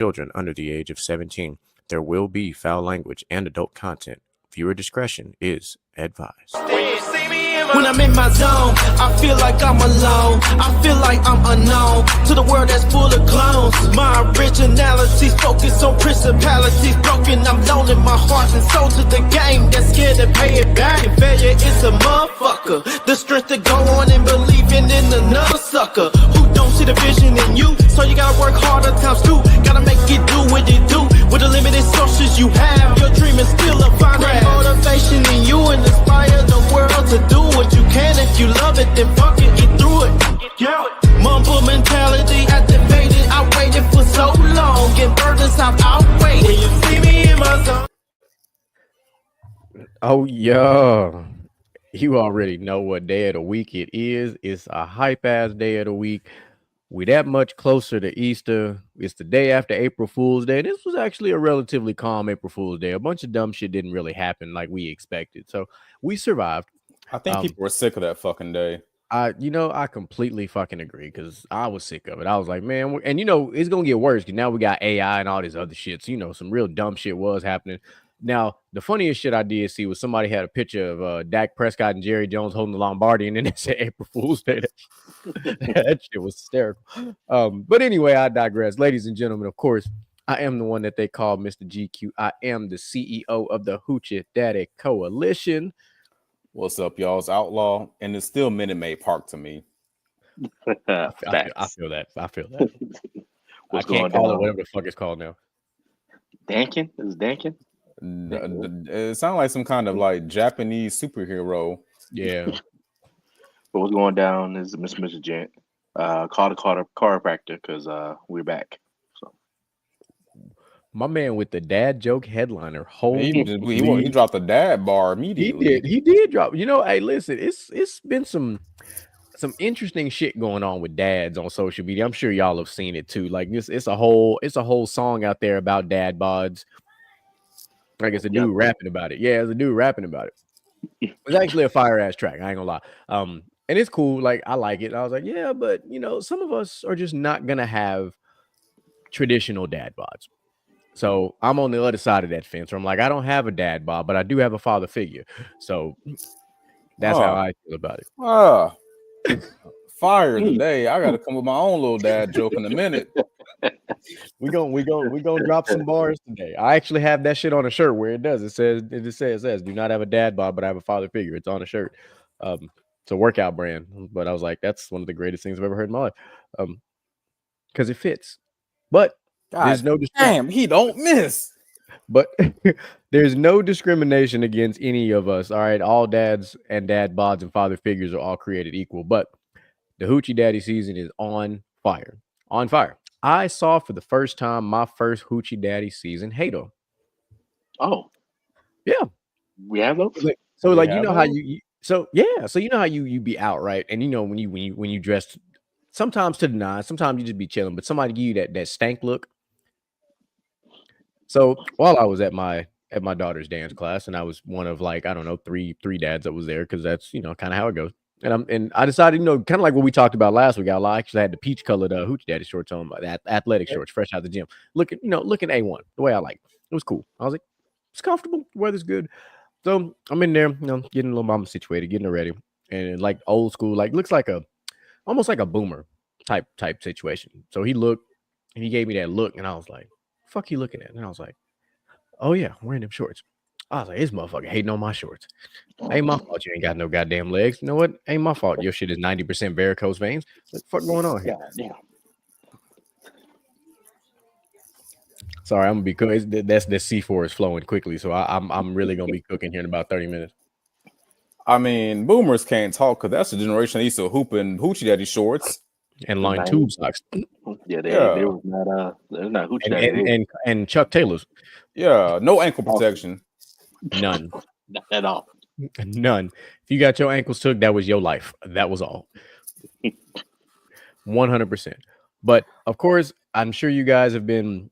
children under the age of 17. There will be foul language and adult content. Viewer discretion is advised. When I'm in my zone, I feel like I'm alone. I feel like I'm unknown to the world that's full of clones. My originality's focused on principalities broken. I'm loaning my heart and soul to the game that's scared to pay it back. And failure is a motherfucker. The strength to go on and believing in another sucker who don't see the vision in you. So you gotta work harder times two. Gotta make it do what it do. With the limited sources you have, your dream is still a find motivation in you and inspire the world to do what you can. If you love it, then fuck it, get through it. Yeah. Mumble mentality activated. I waited for so long, and burdens I've outweighed. When you see me in my zone. Oh, yeah. You already know what day of the week it is. It's a hype-ass day of the week. We that much closer to Easter. It's the day after April Fool's Day. This was actually a relatively calm April Fool's Day. A bunch of dumb shit didn't really happen like we expected. So we survived. I think people were sick of that fucking day. I completely fucking agree because I was sick of it. I was like, man, and it's gonna get worse because now we got AI and all this other shit. So, some real dumb shit was happening. Now, the funniest shit I did see was somebody had a picture of Dak Prescott and Jerry Jones holding the Lombardi, and then it said April Fool's Day. That shit was hysterical. But anyway, I digress. Ladies and gentlemen, of course, I am the one that they call Mr. GQ. I am the CEO of the Hoochie Daddy Coalition. What's up, y'all? It's Outlaw, and it's still Minute Maid Park to me. I feel that. I can't call it whatever the fuck it's called now. Dankin? Is it Dankin? It sounds like some kind of like Japanese superhero. Yeah. But what's going down is Mr. Gent. Call the chiropractor because we're back. So my man with the dad joke headliner. He dropped the dad bar immediately. He did drop. Hey, listen, it's been some interesting shit going on with dads on social media. I'm sure y'all have seen it too. Like it's a whole song out there about dad bods. Like it's a dude rapping about it. Yeah, it's a dude rapping about it. It's actually a fire ass track. I ain't gonna lie. And it's cool. Like I like it. I was like, yeah, but some of us are just not gonna have traditional dad bods. So I'm on the other side of that fence. Where I'm like, I don't have a dad bod, but I do have a father figure. So that's how I feel about it. Fire today. I gotta come with my own little dad joke in a minute. We gonna drop some bars today. I actually have that shit on a shirt where it does. It says, do not have a dad bod, but I have a father figure. It's on a shirt. It's a workout brand. But I was like, that's one of the greatest things I've ever heard in my life. Because it fits. But there's no he don't miss. But there's no discrimination against any of us. All right. All dads and dad bods and father figures are all created equal. But the Hoochie Daddy season is on fire. On fire. I saw for the first time my first Hoochie Daddy season hater. Oh, yeah, we have those. So like you know how you be out, right? And when you dress sometimes to the nines, sometimes you just be chilling, but somebody give you that stank look. So while I was at my daughter's dance class, and I was one of like I don't know three dads that was there because that's kind of how it goes. And I decided, kind of like what we talked about last week. I actually had the peach colored Hoochie Daddy shorts on, that athletic shorts, fresh out the gym, looking A1, the way I like. It was cool. I was like, it's comfortable. The weather's good. So I'm in there, getting a little mama situated, getting her ready, and like old school, like looks like almost like a boomer type situation. So he looked, and he gave me that look, and I was like, "Fuck, you looking at?" And I was like, "Oh yeah, I'm wearing them shorts." I was like, this motherfucker hating on my shorts. Ain't my fault you ain't got no goddamn legs. You know what? Ain't my fault. Your shit is 90% varicose veins. What the fuck going on here? Yeah. Sorry, I'm gonna be cooking. That's the C4 is flowing quickly, so I'm really gonna be cooking here in about 30 minutes. I mean, boomers can't talk because that's the generation that used to hoop in Hoochie Daddy shorts and line tube socks. Yeah, they was not they're not Hoochie Daddy and Chuck Taylors. Yeah, no ankle protection. None. Not at all. None. If you got your ankles took, that was your life. That was all. 100%. But of course, I'm sure you guys have been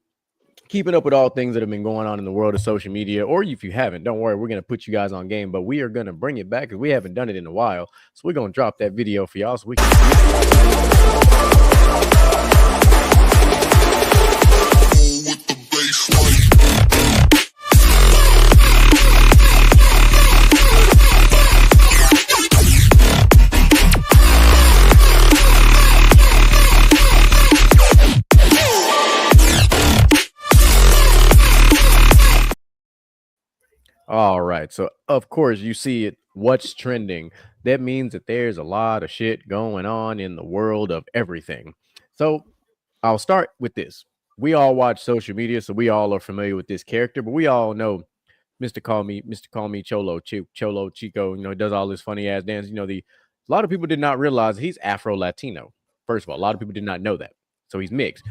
keeping up with all things that have been going on in the world of social media. Or if you haven't, don't worry, we're going to put you guys on game. But we are going to bring it back because we haven't done it in a while. So we're going to drop that video for y'all so we can... All right. So of course you see it. What's trending? That means that there's a lot of shit going on in the world of everything. So I'll start with this. We all watch social media, so we all are familiar with this character, but we all know Mr. Call Me Cholo Chico, he does all this funny ass dance. A lot of people did not realize he's Afro Latino. First of all, a lot of people did not know that. So he's mixed.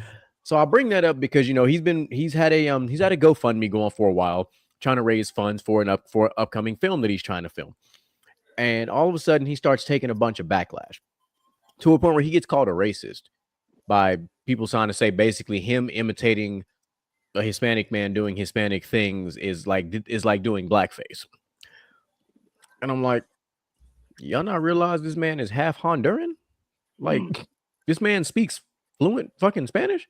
So I'll bring that up because he's had a GoFundMe going for a while, trying to raise funds for upcoming film that he's trying to film. And all of a sudden he starts taking a bunch of backlash to a point where he gets called a racist by people trying to say basically him imitating a Hispanic man doing Hispanic things is like doing blackface. And I'm like, y'all not realize this man is half Honduran? Like, this man speaks fluent fucking Spanish.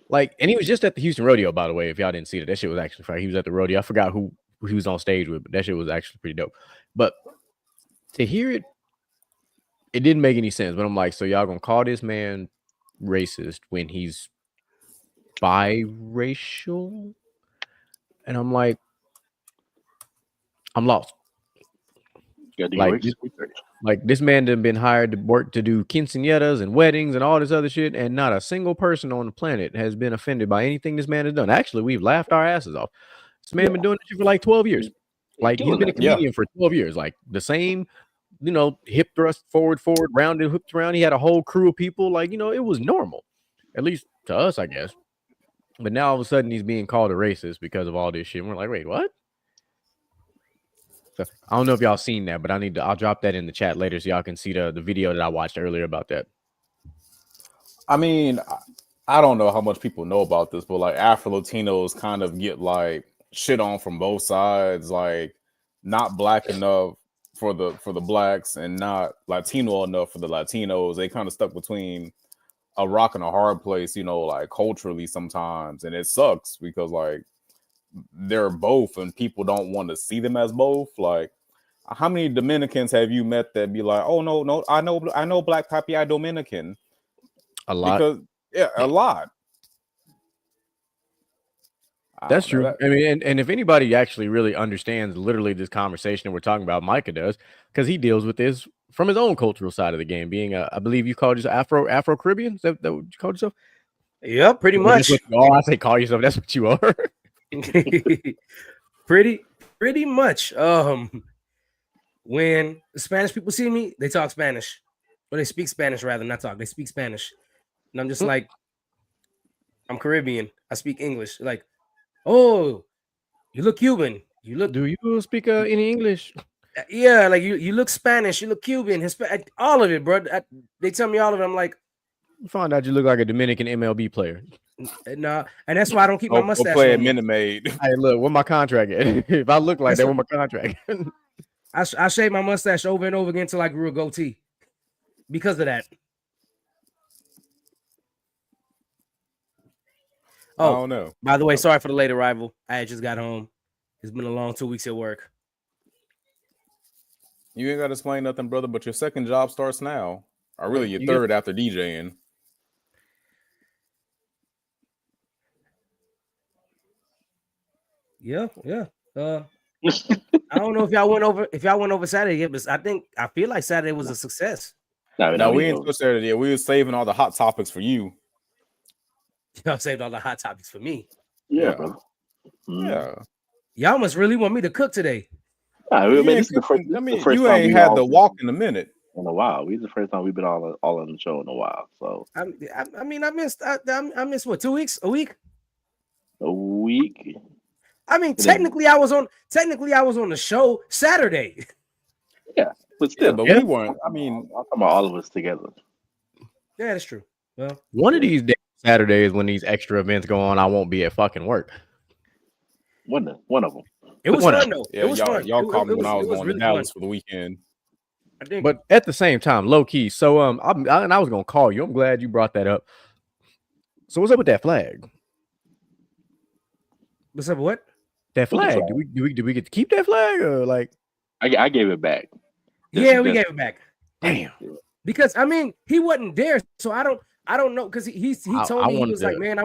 Like, and he was just at the Houston rodeo, by the way. If y'all didn't see that shit was actually fire. He was at the rodeo. I forgot who he was on stage with, but that shit was actually pretty dope. But to hear it, it didn't make any sense. But I'm like, so y'all gonna call this man racist when he's biracial? And I'm like, I'm lost. Like this man done been hired to work to do quinceañeras and weddings and all this other shit, and not a single person on the planet has been offended by anything this man has done. Actually, we've laughed our asses off. This man been doing this shit for like 12 years. Like he's been a comedian for 12 years. Like the same, hip thrust forward, rounded, hipped around. He had a whole crew of people. Like, it was normal, at least to us, I guess. But now all of a sudden he's being called a racist because of all this shit. And we're like, wait, what? So I don't know if y'all seen that, but I'll drop that in the chat later so y'all can see the video that I watched earlier about that. I mean, I don't know how much people know about this, but like Afro Latinos kind of get like shit on from both sides, like not black enough for the blacks and not Latino enough for the Latinos. They kind of stuck between a rock and a hard place, like culturally sometimes, and it sucks because like they're both and people don't want to see them as both. Like, how many Dominicans have you met that be like, oh no, I know black papi, I Dominican? A lot. Because a lot. That's true. I mean, and if anybody actually really understands literally this conversation that we're talking about, Micah does, because he deals with this from his own cultural side of the game, being I believe you called yourself Afro Caribbean. Is that what you called yourself? Yeah, pretty much. I say call yourself. That's what you are. pretty much. When the Spanish people see me, they talk Spanish, or they speak Spanish rather, not talk. They speak Spanish, and I'm just like, I'm Caribbean. I speak English. Like, oh, you look Cuban. Do you speak any English? Yeah, like you look Spanish. You look Cuban. Hispanic. All of it, bro. They tell me all of it. I'm like, you found out you look like a Dominican MLB player. No, and that's why I don't keep my mustache. Play a Minute Maid. Hey, look, where my contract at? If I look like that, where my contract? I shaved my mustache over and over again until I grew a goatee because of that. I don't know. By the way, sorry for the late arrival. I had just got home. It's been a long 2 weeks at work. You ain't got to explain nothing, brother, but your second job starts now. Or really your third after DJing. Yeah. I don't know if y'all went over Saturday yet, but I feel like Saturday was a success. No, we ain't switched Saturday yet. We were saving all the hot topics for you. Y'all saved all the hot topics for me. Yeah, brother. Yeah. Y'all must really want me to cook today. You ain't had the walk in a minute. In a while. This is the first time we've been all on the show in a while. So I missed what, 2 weeks? A week? A week. I mean, technically I was on the show Saturday. Yeah, but still, we weren't. I mean, I'm talking about all of us together. Yeah, that's true. Well, one of these days, Saturdays, when these extra events go on, I won't be at fucking work. One of them. It was fun though. Yeah, it was fun. Y'all called me when I was going really to Dallas fun for the weekend. But at the same time, low key. So I was gonna call you. I'm glad you brought that up. So what's up with that flag? What's up? What? That flag? Do we get to keep that flag or like? I gave it back. We gave it back. Damn. Because I mean, he wasn't there, so I don't know. Because he told me he was like, man,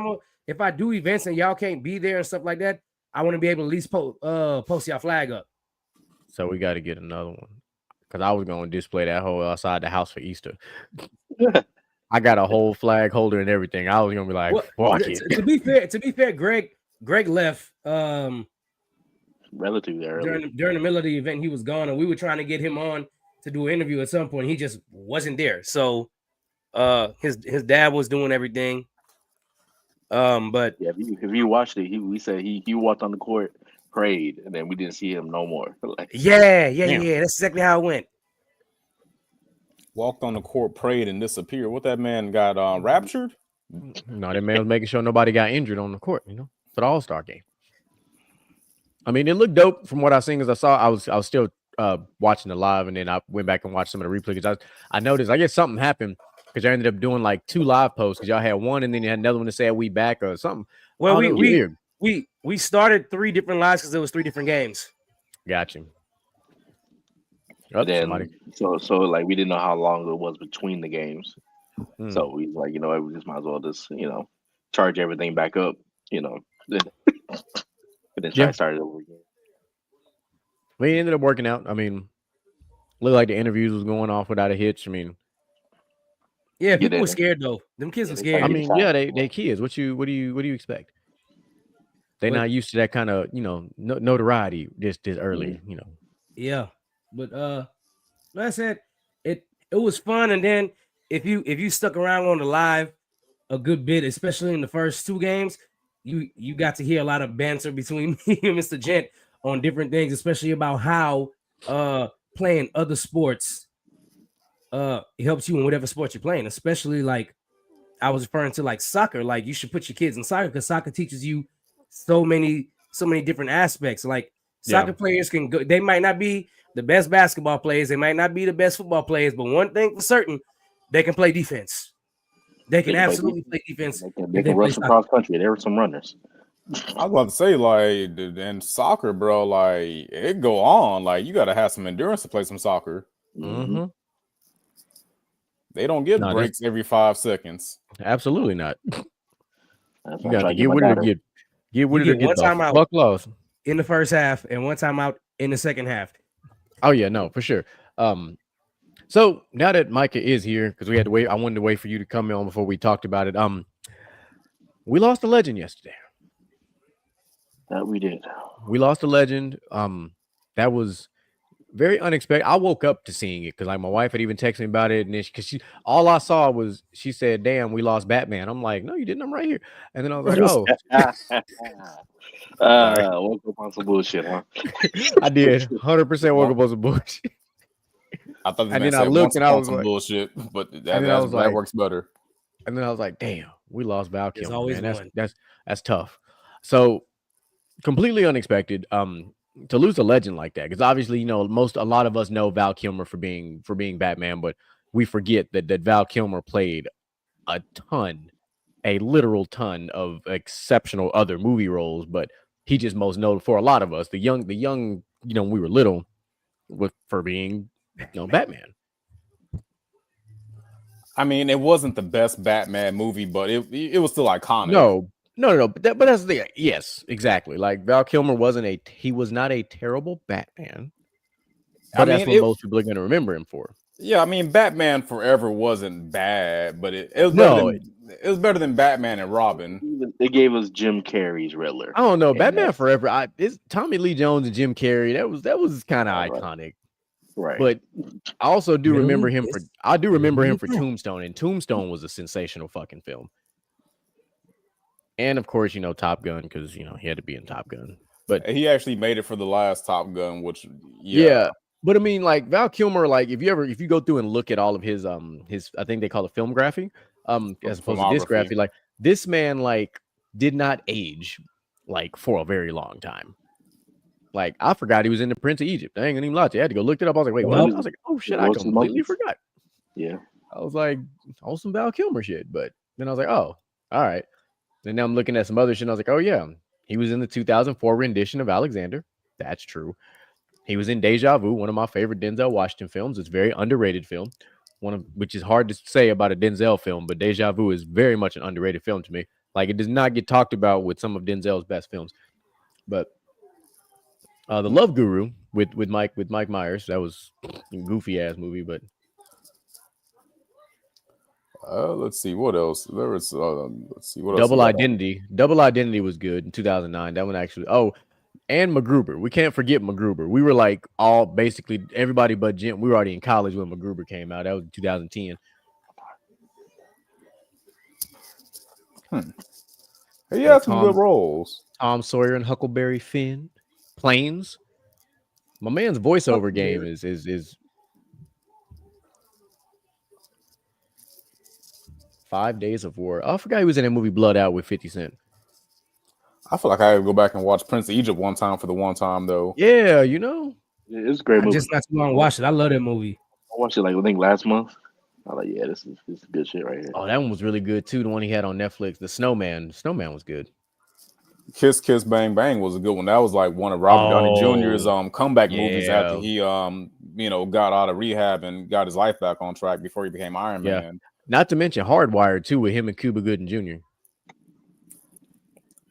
if I do events and y'all can't be there and stuff like that, I want to be able to at least post y'all flag up. So we got to get another one because I was going to display that whole outside the house for Easter. I got a whole flag holder and everything. I was gonna be like, fuck it. To be fair, Greg left relatively early during the middle of the event. He was gone, and we were trying to get him on to do an interview at some point. He just wasn't there. So his dad was doing everything. But yeah, if you watched it, we said he walked on the court, prayed, and then we didn't see him no more. Like, yeah. That's exactly how it went. Walked on the court, prayed, and disappeared. What that man got raptured? No, that man was making sure nobody got injured on the court, for the All-Star game. I mean, it looked dope from what I seen. As I saw, I was still watching the live, and then I went back and watched some of the replays. Because I noticed, I guess something happened because I ended up doing like 2 live posts because y'all had one, and then you had another one to say we back or something. Well, we started 3 different lives because there was 3 different games. Gotcha. Then, so like we didn't know how long it was between the games, so we like we just might as well just charge everything back up, and then try to start it over again. We ended up working out. I mean, looked like the interviews was going off without a hitch. I mean, yeah, people were scared though. Them kids were scared. I mean, yeah, they kids. What do you expect? They're not used to that kind of notoriety this early. Yeah. But like I said, it was fun. And then if you stuck around on the live a good bit, especially in the first 2 games, you got to hear a lot of banter between me and Mr. Gent on different things, especially about how playing other sports it helps you in whatever sport you're playing. Especially like I was referring to like soccer. Like you should put your kids in soccer because soccer teaches you so many different aspects. Like soccer players can go, they might not be the best basketball players, they might not be the best football players, but one thing for certain, they can play defense. They can absolutely play defense. They can run some cross country. There were some runners. I was about to say, like, in soccer, bro, like it go on. Like you got to have some endurance to play some soccer. Mm-hmm. They don't get breaks every 5 seconds. Absolutely not. You got to get rid of it. Get rid of it. One time out fuck loss in the first half and one time out in the second half. Oh yeah, no, for sure. So now that Micah is here, because we had to wait, I wanted to wait for you to come on before we talked about it. We lost a legend yesterday. That we did. We lost a legend. That was very unexpected. I woke up to seeing it because like my wife had even texted me about it, and then because all I saw was she said, "Damn, we lost Batman." I'm like, "No, you didn't. I'm right here." And then I was like, "Oh." Woke up on some bullshit, huh? I did 100% woke up on some bullshit. I thought, and then I looked and I was like, bullshit, but that works better. And then I was like, damn, we lost Val Kilmer. Man. That's tough. So completely unexpected. To lose a legend like that, because obviously, a lot of us know Val Kilmer for being Batman, but we forget that Val Kilmer played a literal ton of exceptional other movie roles, but he just most known for a lot of us, the young, when we were little, for being, Batman. I mean, it wasn't the best Batman movie, but it was still iconic. No. But that's the thing. Yes, exactly. Like Val Kilmer he was not a terrible Batman. But that's what most people are going to remember him for. Yeah, I mean, Batman Forever wasn't bad, but it was better than Batman and Robin. They gave us Jim Carrey's Riddler. I don't know, Batman Forever. It's Tommy Lee Jones and Jim Carrey. That was kind of iconic, right? But I also do remember him for Tombstone, and Tombstone was a sensational fucking film. And of course, Top Gun, because he had to be in Top Gun. But he actually made it for the last Top Gun, which yeah. But I mean, like Val Kilmer, like if you go through and look at all of his I think they call it filmography, as opposed to discography, like this man like did not age like for a very long time. Like I forgot he was in The Prince of Egypt. I ain't gonna even lie to you. I had to go look it up. I was like, wait, what? I was like, oh shit, I completely forgot. Yeah. I was like, some Val Kilmer shit. But then I was like, oh, all right. And now I'm looking at some other shit. And I was like, oh yeah, he was in the 2004 rendition of Alexander. That's true. He was in Deja Vu, one of my favorite Denzel Washington films. It's a very underrated film, which is hard to say about a Denzel film, but Deja Vu is very much an underrated film to me. Like it does not get talked about with some of Denzel's best films. But the Love Guru with Mike Myers, that was a goofy ass movie, but Let's see what else. There was. Let's see what else. Double Identity. Double Identity was good in 2009. That one actually. Oh, and MacGruber. We can't forget MacGruber. We were like all basically everybody but Jim. We were already in college when MacGruber came out. That was 2010. He had some good roles. Tom Sawyer and Huckleberry Finn. Planes. My man's voiceover game is 5 Days of War. Oh, I forgot he was in that movie Blood Out with 50 Cent. I feel like I had to go back and watch Prince of Egypt one time for the one time though. Yeah, you know. It's a great movie. Just not too long watched it. I love that movie. I watched it like I think last month. I was like, yeah, this is good shit right here. Oh, that one was really good too. The one he had on Netflix, The Snowman. Snowman was good. Kiss Kiss Bang Bang was a good one. That was like one of Robert Downey Jr.'s comeback movies after he got out of rehab and got his life back on track before he became Iron Man. Not to mention Hardwired too with him and Cuba Gooding Jr.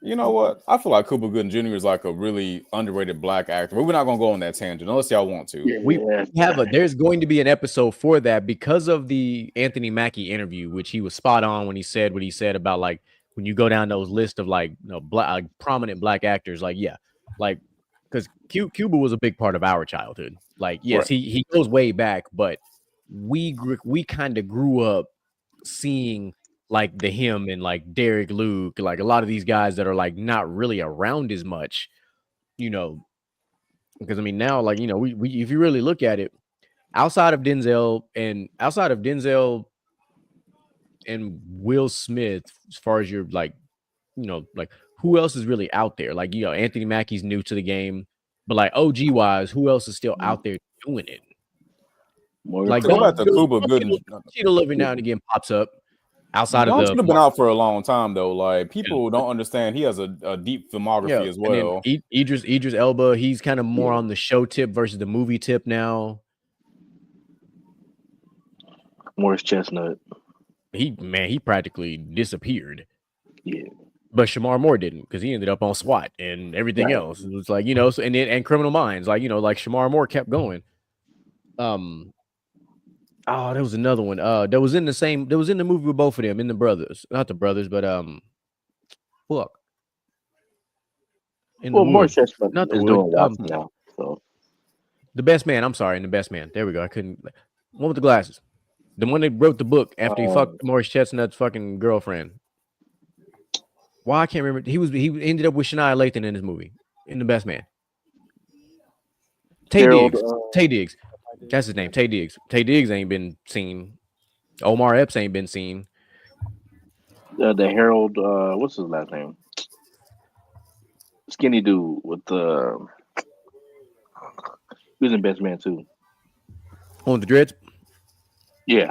You know what? I feel like Cuba Gooding Jr. is like a really underrated black actor. But we're not gonna go on that tangent unless y'all want to. Yeah. We have there's going to be an episode for that because of the Anthony Mackie interview, which he was spot on when he said what he said about like when you go down those lists of like prominent black actors, like because Cuba was a big part of our childhood. Like yes, Right. he goes way back, but we kind of grew up seeing like him and like Derek Luke, like a lot of these guys that are like not really around as much, you know, because I mean now like you know we if you really look at it, outside of Denzel and Will Smith, as far as you're like, you know, like who else is really out there? Like, you know, Anthony Mackie's new to the game, but like OG wise, who else is still out there doing it? Like Go back to Cuba Gooding. Cheetah every now and again pops up outside of the. Should have been out for a long time though. Like people don't understand he has a deep filmography as well. And then Idris Elba, he's kind of more on the show tip versus the movie tip now. Morris Chestnut. He practically disappeared. Yeah. But Shamar Moore didn't because he ended up on SWAT and everything else. It was like, you know, so, and Criminal Minds, like, you know, like Shamar Moore kept going. Oh, there was another one. That was in the movie with both of them, in the brothers. Not the brothers, but fuck. Morris Chestnut not the is wood. doing Watson now. So The Best Man. I'm sorry, in The Best Man. There we go. I couldn't. One with the glasses. The one that wrote the book after he fucked Morris Chestnut's fucking girlfriend. Why I can't remember. He ended up with Shania Lathan in his movie, in The Best Man. Tay Diggs. That's his name. Tay Diggs. Tay Diggs ain't been seen. Omar Epps ain't been seen. The Harold, what's his last name? Skinny dude with the. He was in Best Man too. On the dreads. Yeah.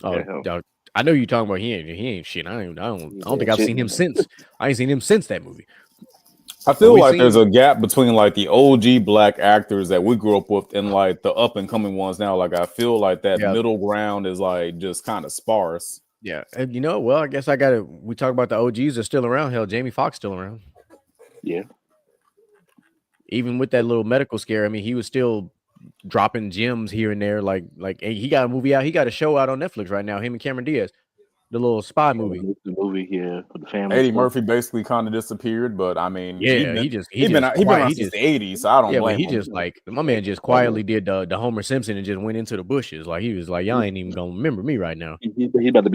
Oh, dog, I know you're talking about he ain't shit. I don't think I've seen him since. I ain't seen him since that movie. I feel like there's a gap between like the OG black actors that we grew up with and like the up and coming ones now. Like I feel like that middle ground is like just kind of sparse. Yeah, and you know, well, I guess we talk about the OGs are still around. Hell, Jamie Foxx still around. Yeah. Even with that little medical scare, I mean, he was still dropping gems here and there. Like he got a movie out. He got a show out on Netflix right now. Him and Cameron Diaz, the little spy movie. The movie here for the family. Eddie Murphy basically kind of disappeared, but I mean, he been around since the 80s, so I don't blame him. Just like my man just quietly did the Homer Simpson and just went into the bushes. Like he was like, y'all ain't even gonna remember me right now. He's about to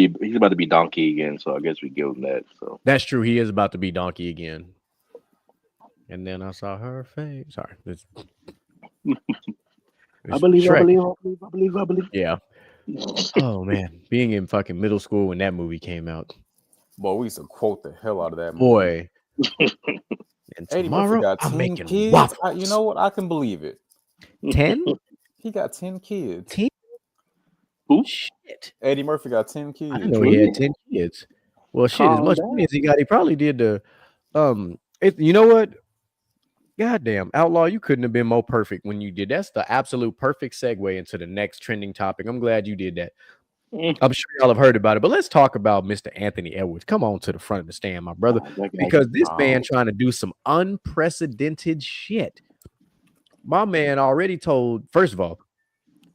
be Donkey again, so I guess we give him that. So that's true. He is about to be Donkey again. And then I saw her face. Sorry. I believe. Yeah. Oh man, being in fucking middle school when that movie came out. Boy, we used to quote the hell out of that movie. Boy. And Eddie Murphy got 10 kids. You know what? I can believe it. 10? He got 10 kids. 10? Who? Shit. Eddie Murphy got 10 kids. I didn't know he had 10 kids. Well, shit, as much money as he got, he probably did the you know what? Goddamn, Outlaw, you couldn't have been more perfect when you did. That's the absolute perfect segue into the next trending topic. I'm glad you did that. I'm sure y'all have heard about it, but let's talk about Mr. Anthony Edwards. Come on to the front of the stand, my brother, because this man trying to do some unprecedented shit. My man already told, first of all,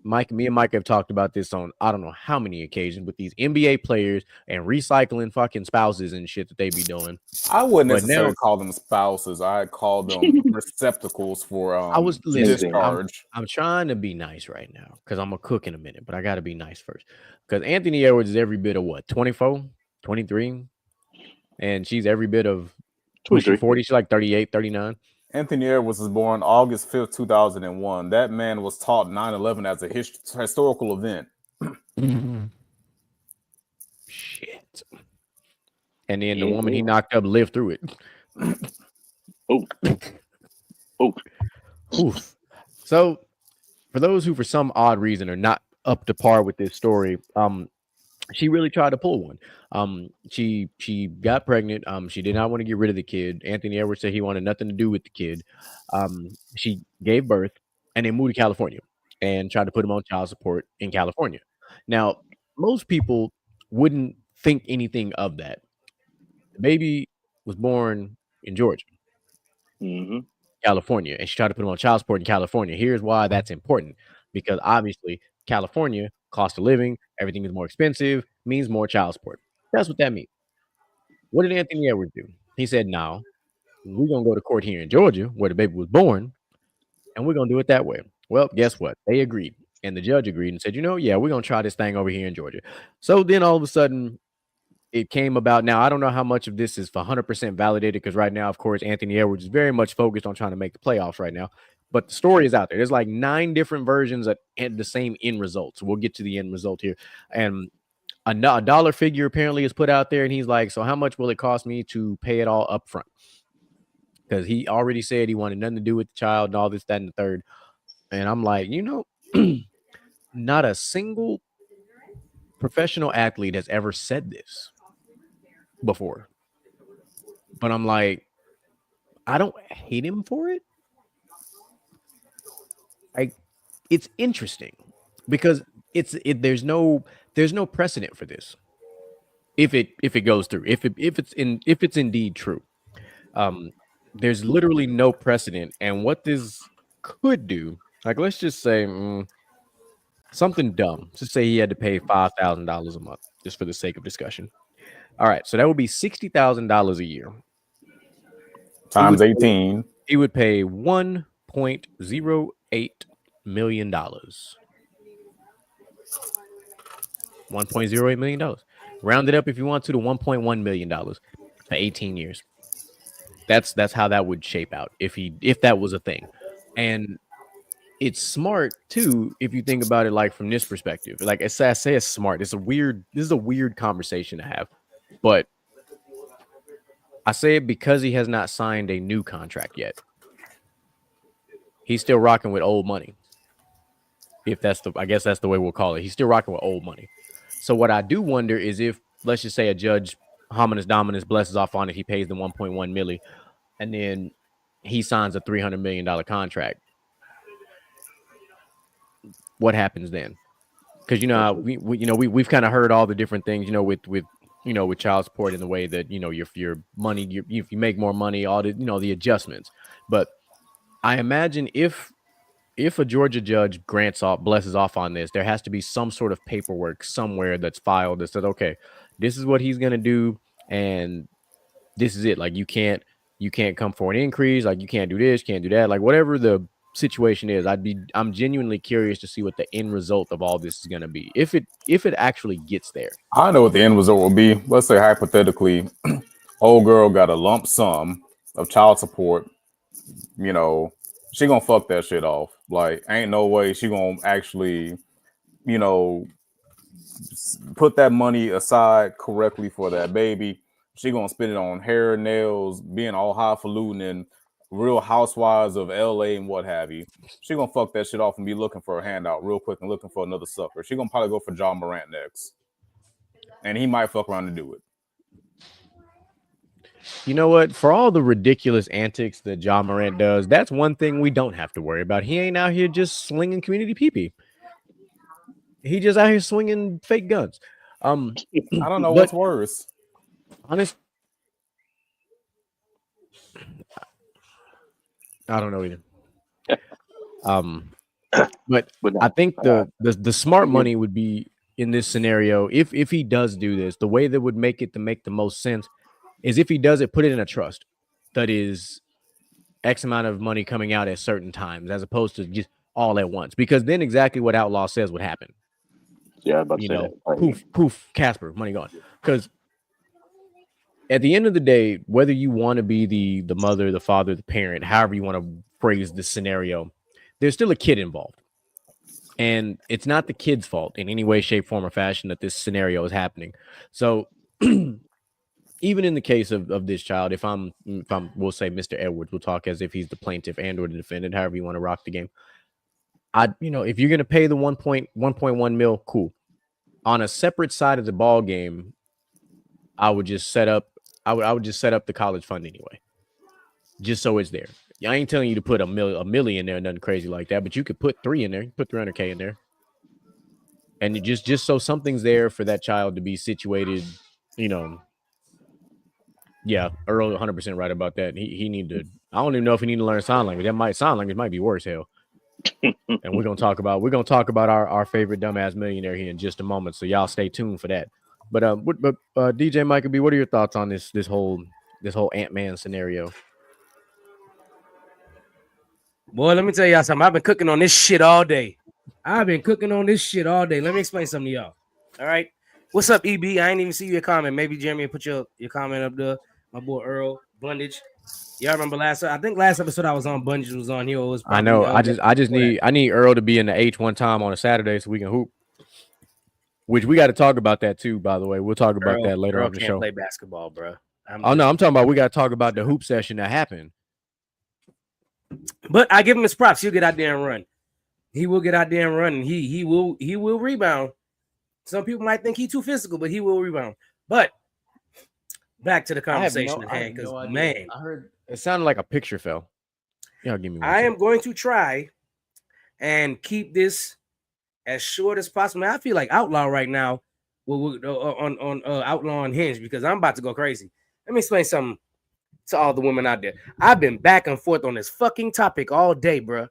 me and Mike have talked about this on I don't know how many occasions with these NBA players and recycling fucking spouses and shit that they be doing. I wouldn't necessarily call them spouses. I'd call them receptacles for discharge. I'm trying to be nice right now because I'm gonna cook in a minute, but I gotta be nice first. Because Anthony Edwards is every bit of what, 24, 23? And she's every bit of 40. She's like 38, 39. Anthony Edwards was born August 5th, 2001. That man was taught 9/11 as a historical event. Shit. And then the woman he knocked up lived through it. Oof. So, for those who, for some odd reason, are not up to par with this story, she really tried to pull one. She got pregnant. She did not want to get rid of the kid. Anthony Edwards said he wanted nothing to do with the kid. She gave birth and then moved to California and tried to put him on child support in California. Now, most people wouldn't think anything of that. The baby was born in Georgia, California, and she tried to put him on child support in California. Here's why that's important, because obviously California, cost of living, everything is more expensive, means more child support. That's what that means. What did Anthony Edwards do? He said, no, we're going to go to court here in Georgia where the baby was born, and we're going to do it that way. Well, guess what? They agreed, and the judge agreed and said, yeah, we're going to try this thing over here in Georgia. So then all of a sudden, it came about. Now, I don't know how much of this is for 100% validated because right now, of course, Anthony Edwards is very much focused on trying to make the playoffs right now. But the story is out there. There's like 9 different versions that had the same end result. So we'll get to the end result here. And a dollar figure apparently is put out there. And he's like, so how much will it cost me to pay it all up front? Because he already said he wanted nothing to do with the child and all this, that, and the third. And I'm like, not a single professional athlete has ever said this before. But I'm like, I don't hate him for it. It's interesting because there's no precedent for this. If it goes through, if it's indeed true, there's literally no precedent. And what this could do, like let's just say something dumb. Just say he had to pay $5,000 a month, just for the sake of discussion. All right, so that would be $60,000 a year times 18. He would pay $1.08 million. $1.08 million. Round it up if you want to $1.1 million for 18 years. That's how that would shape out if that was a thing. And it's smart too if you think about it like from this perspective. Like I say it's smart. This is a weird conversation to have. But I say it because he has not signed a new contract yet. He's still rocking with old money. I guess that's the way we'll call it. He's still rocking with old money. So what I do wonder is if, let's just say a judge, hominis dominus, blesses off on it, he pays the 1.1 milli, and then he signs a $300 million contract. What happens then? Because we've kind of heard all the different things, with child support in the way that your money, if you make more money, all the the adjustments. But I imagine if a Georgia judge blesses off on this, there has to be some sort of paperwork somewhere that's filed that says, okay, this is what he's gonna do, and this is it. Like you can't come for an increase, like you can't do this, can't do that, like whatever the situation is. I'm genuinely curious to see what the end result of all this is gonna be. If it actually gets there. I know what the end result will be. Let's say hypothetically, old girl got a lump sum of child support, she gonna fuck that shit off. Like, ain't no way she gonna actually, put that money aside correctly for that baby. She gonna spend it on hair, nails, being all highfalutin and Real Housewives of LA and what have you. She gonna fuck that shit off and be looking for a handout real quick and looking for another sucker. She gonna probably go for John Morant next, and he might fuck around to do it. You know what? For all the ridiculous antics that John Morant does, that's one thing we don't have to worry about. He ain't out here just slinging community pee-pee. He just out here swinging fake guns. I don't know but what's worse. honest, I don't know either. But no, I think the smart money would be in this scenario if he does do this. The way that would make the most sense is if he does it, put it in a trust that is X amount of money coming out at certain times, as opposed to just all at once. Because then exactly what Outlaw says would happen. yeah, I'm about to You say know, that. poof, Casper, money gone. Because at the end of the day, whether you want to be the mother, the father, the parent, however you want to phrase this scenario, there's still a kid involved. And it's not the kid's fault in any way, shape, form, or fashion that this scenario is happening. So even in the case of this child, if I'm we'll say Mr. Edwards, we'll talk as if he's the plaintiff and or the defendant, however you want to rock the game. If you're gonna pay the 1.1 mil, cool. On a separate side of the ball game, I would just set up the college fund anyway. Just so it's there. I ain't telling you to put a million there, nothing crazy like that, but you could put 3 in there, you put 300K in there. And it just so something's there for that child to be situated, Yeah, Earl 100% right about that. He need to. I don't even know if he need to learn sign language. That might sign language might be worse, hell. And we're gonna talk about our favorite dumbass millionaire here in just a moment. So y'all stay tuned for that. But DJ Michael B, what are your thoughts on this whole Ant-Man scenario? Boy, let me tell y'all something. I've been cooking on this shit all day. Let me explain something to y'all. All right. What's up, EB? I ain't even see your comment. Maybe Jeremy put your comment up there. My boy Earl Bundage. Y'all remember last episode I was on, Bundage was on here. Was I know. I need Earl to be in the H one time on a Saturday so we can hoop. Which we got to talk about that too, by the way. We'll talk about that later on the show. Play basketball, bro. I'm talking about we got to talk about the hoop session that happened. But I give him his props. He'll get out there and run. He will get out there and run, and he will rebound. Some people might think he's too physical, but he will rebound. But back to the conversation at hand, because man, I heard it sounded like a picture fell. Y'all give me one. I am going to try and keep this as short as possible. I feel like Outlaw right now on Outlaw and Hinge because I'm about to go crazy. Let me explain something to all the women out there. I've been back and forth on this fucking topic all day, bro.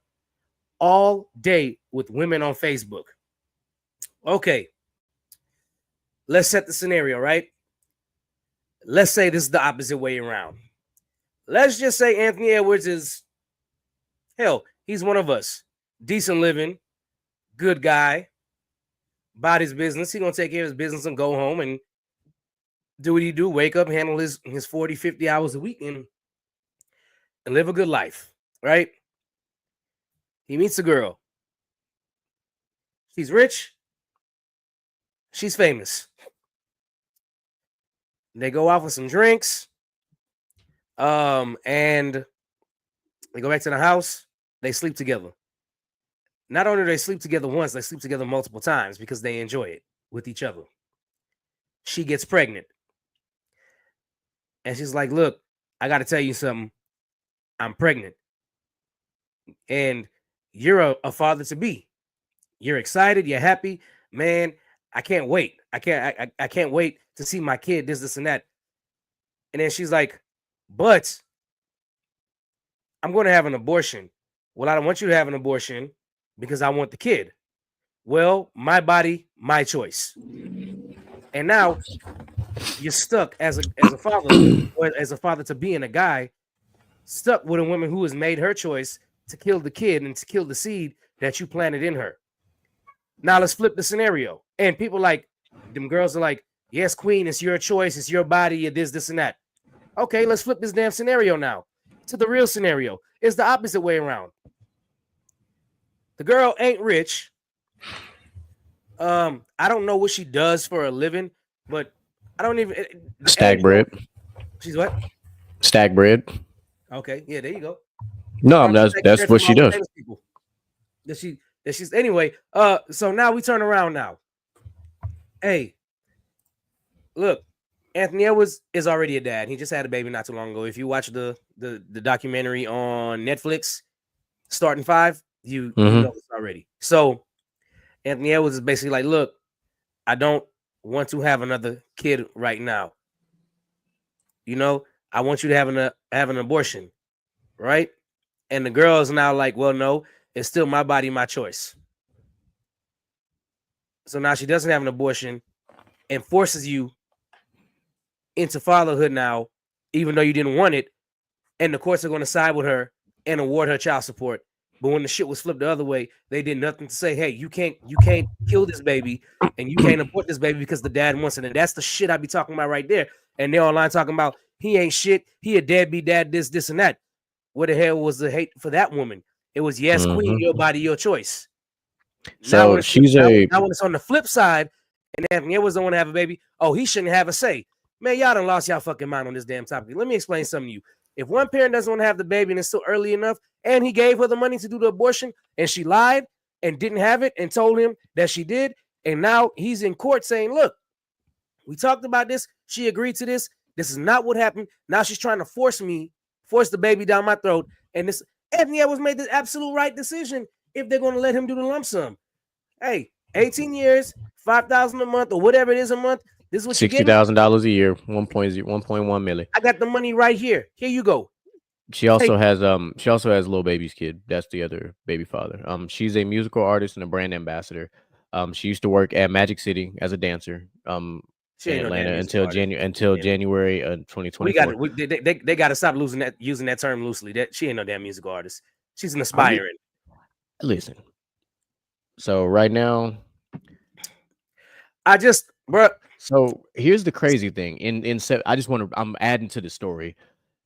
All day with women on Facebook. Okay. Let's set the scenario, right? Let's say this is the opposite way around. Let's just say Anthony Edwards is, hell, he's one of us. Decent living, good guy, about his business. He's going to take care of his business and go home and do what he do, wake up, handle his 40, 50 hours a week and live a good life, right? He meets a girl. She's rich. She's famous. They go out for some drinks. And they go back to the house. They sleep together. Not only do they sleep together once, they sleep together multiple times because they enjoy it with each other. She gets pregnant. And she's like, look, I got to tell you something. I'm pregnant. And you're a father to be. You're excited. You're happy. Man, I can't wait. I can't wait to see my kid, this, and that. And then she's like, but I'm going to have an abortion. Well, I don't want you to have an abortion because I want the kid. Well, my body, my choice. And now you're stuck as a father, or as a father to being a guy, stuck with a woman who has made her choice to kill the kid and to kill the seed that you planted in her. Now let's flip the scenario. And people like, them girls are like, yes, queen, it's your choice, it's your body, you're this, and that. Okay, let's flip this damn scenario now to the real scenario. It's the opposite way around. The girl ain't rich. I don't know what she does for a living, but I don't even stack bread. She's what? Stack bread. Okay, yeah, there you go. No, that's what she does. That she's anyway. So now we turn around now. Hey, look, Anthony Edwards is already a dad. He just had a baby not too long ago. If you watch the documentary on Netflix, Starting 5, you know this already. So Anthony Edwards is basically like, look, I don't want to have another kid right now. You know, I want you to have an abortion, right? And the girl is now like, well, no, it's still my body, my choice. So now she doesn't have an abortion and forces you into fatherhood now, even though you didn't want it. And the courts are going to side with her and award her child support. But when the shit was flipped the other way, they did nothing to say, hey, you can't kill this baby and you can't abort this baby because the dad wants it. And that's the shit I be talking about right there. And they're online talking about he ain't shit. He a deadbeat dad, this, and that. What the hell was the hate for that woman? It was, yes, queen, your body, your choice. So now when she's now when it's on the flip side, and Anthony Edwards don't want to have a baby, oh, he shouldn't have a say. Man, y'all done lost y'all fucking mind on this damn topic. Let me explain something to you. If one parent doesn't want to have the baby and it's still early enough, and he gave her the money to do the abortion, and she lied and didn't have it and told him that she did, and now he's in court saying, look, we talked about this. She agreed to this. This is not what happened. Now she's trying to force the baby down my throat. And this Anthony Edwards made the absolute right decision if they're going to let him do the lump sum. Hey, 18 years, $5,000 a month or whatever it is a month. This is what you get. $60,000 a year, 1.1 million. I got the money right here. Here you go. She also has Lil Baby's kid. That's the other baby father. She's a musical artist and a brand ambassador. She used to work at Magic City as a dancer. In Atlanta until January 2024. They got to stop using that term loosely. That she ain't no damn musical artist. She's an aspiring. Listen. So right now, So here's the crazy thing. I'm adding to the story.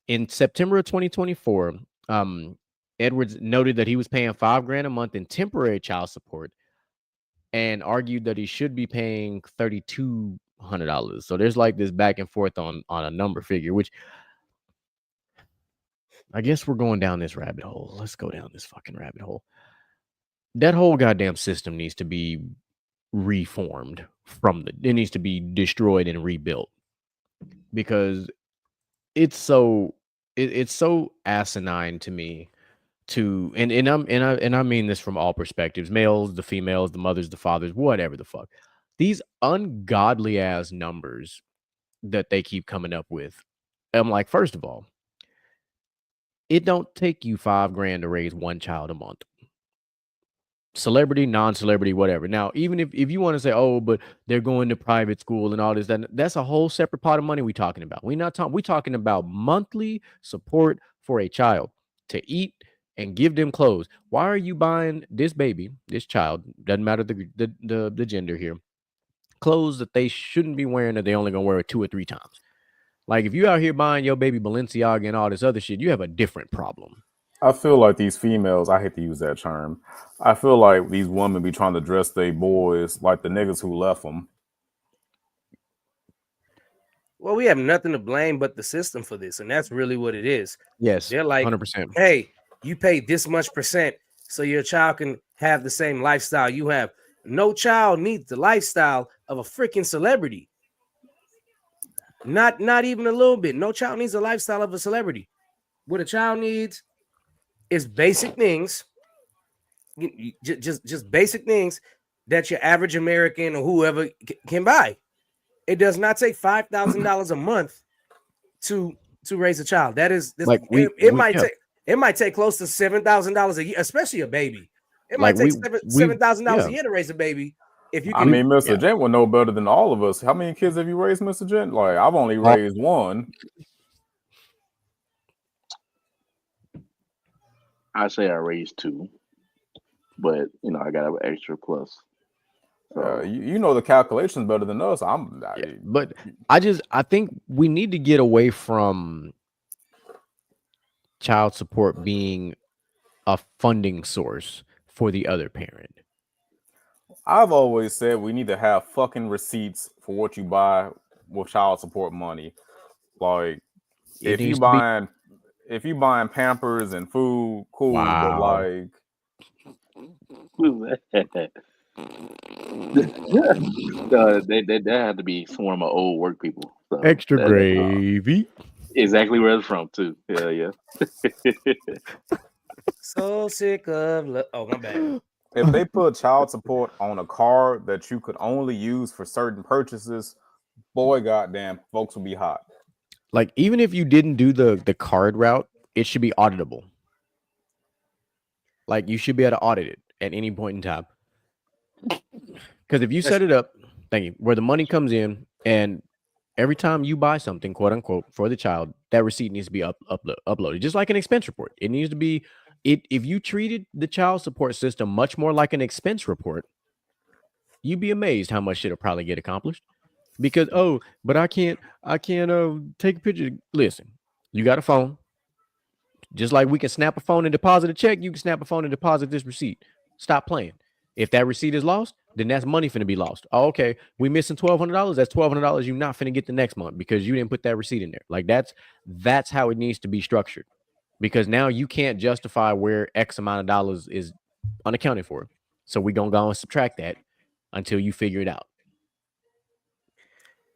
In September of 2024, Edwards noted that he was paying $5,000 a month in temporary child support and argued that he should be paying $3,200. So there's like this back and forth on a number figure, which I guess we're going down this rabbit hole. Let's go down this fucking rabbit hole. That whole goddamn system needs to be reformed it needs to be destroyed and rebuilt because it's so asinine to me and I mean this from all perspectives, males, the females, the mothers, the fathers, whatever the fuck. These ungodly ass numbers that they keep coming up with. I'm like, first of all, it don't take you $5,000 to raise one child a month. Celebrity, non-celebrity, whatever. Now, even if you want to say, oh, but they're going to private school and all this, that's a whole separate pot of money we talking about. We're talking about monthly support for a child to eat and give them clothes. Why are you buying this child, doesn't matter the gender here, clothes that they shouldn't be wearing that they only gonna wear it 2 or 3 times? Like if you out here buying your baby Balenciaga and all this other shit, you have a different problem. I feel like these females, I hate to use that term, I feel like these women be trying to dress their boys like the niggas who left them. Well, we have nothing to blame but the system for this, and that's really what it is. Yes, they're like, 100%. Hey, you pay this much percent so your child can have the same lifestyle you have. No child needs the lifestyle of a freaking celebrity. Not even a little bit. No child needs the lifestyle of a celebrity. What a child needs is basic things, just basic things that your average American or whoever can buy. It does not take $5,000 a month to raise a child. That is this, like it might take close to $7,000 a year, especially a baby. It might take $7,000 a year to raise a baby. If you can, Mr. Gent would know better than all of us. How many kids have you raised, Mr. Gent? Like I've only raised one. I say I raised 2, but I got an extra plus. So. You know the calculations better than us. But I think we need to get away from child support being a funding source for the other parent. I've always said we need to have fucking receipts for what you buy with child support money. Like if you buying Pampers and food, cool. Wow. But like, they had to be swarm of old work people. So extra gravy. Exactly where it's from too. Yeah. So sick of love. Oh, my bad. if they put child support on a card that you could only use for certain purchases, boy, goddamn, folks will be hot. Like, even if you didn't do the card route, it should be auditable. Like, you should be able to audit it at any point in time. Because if you set it up, thank you, where the money comes in, and every time you buy something, quote unquote, for the child, that receipt needs to be uploaded, just like an expense report. It needs to be. If you treated the child support system much more like an expense report, you'd be amazed how much shit'll probably get accomplished. Because but I can't take a picture. Listen, you got a phone. Just like we can snap a phone and deposit a check, you can snap a phone and deposit this receipt. Stop playing. If that receipt is lost, then that's money finna be lost. Oh, okay, we missing $1,200. That's $1,200 you not finna get the next month because you didn't put that receipt in there. Like that's how it needs to be structured. Because now you can't justify where X amount of dollars is unaccounted for. So we're gonna go and subtract that until you figure it out.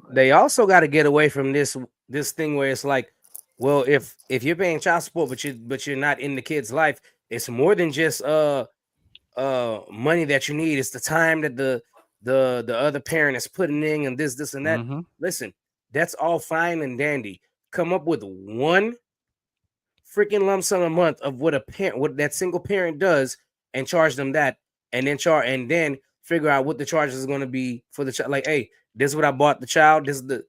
They also got to get away from this thing where it's like, well, if you're paying child support, but you're not in the kid's life, it's more than just money that you need. It's the time that the other parent is putting in, and this and that. Mm-hmm. Listen, that's all fine and dandy. Come up with one freaking lump sum a month of what that single parent does, and charge them that, and then figure out what the charges is going to be for the child. Like, hey, this is what I bought the child. This is the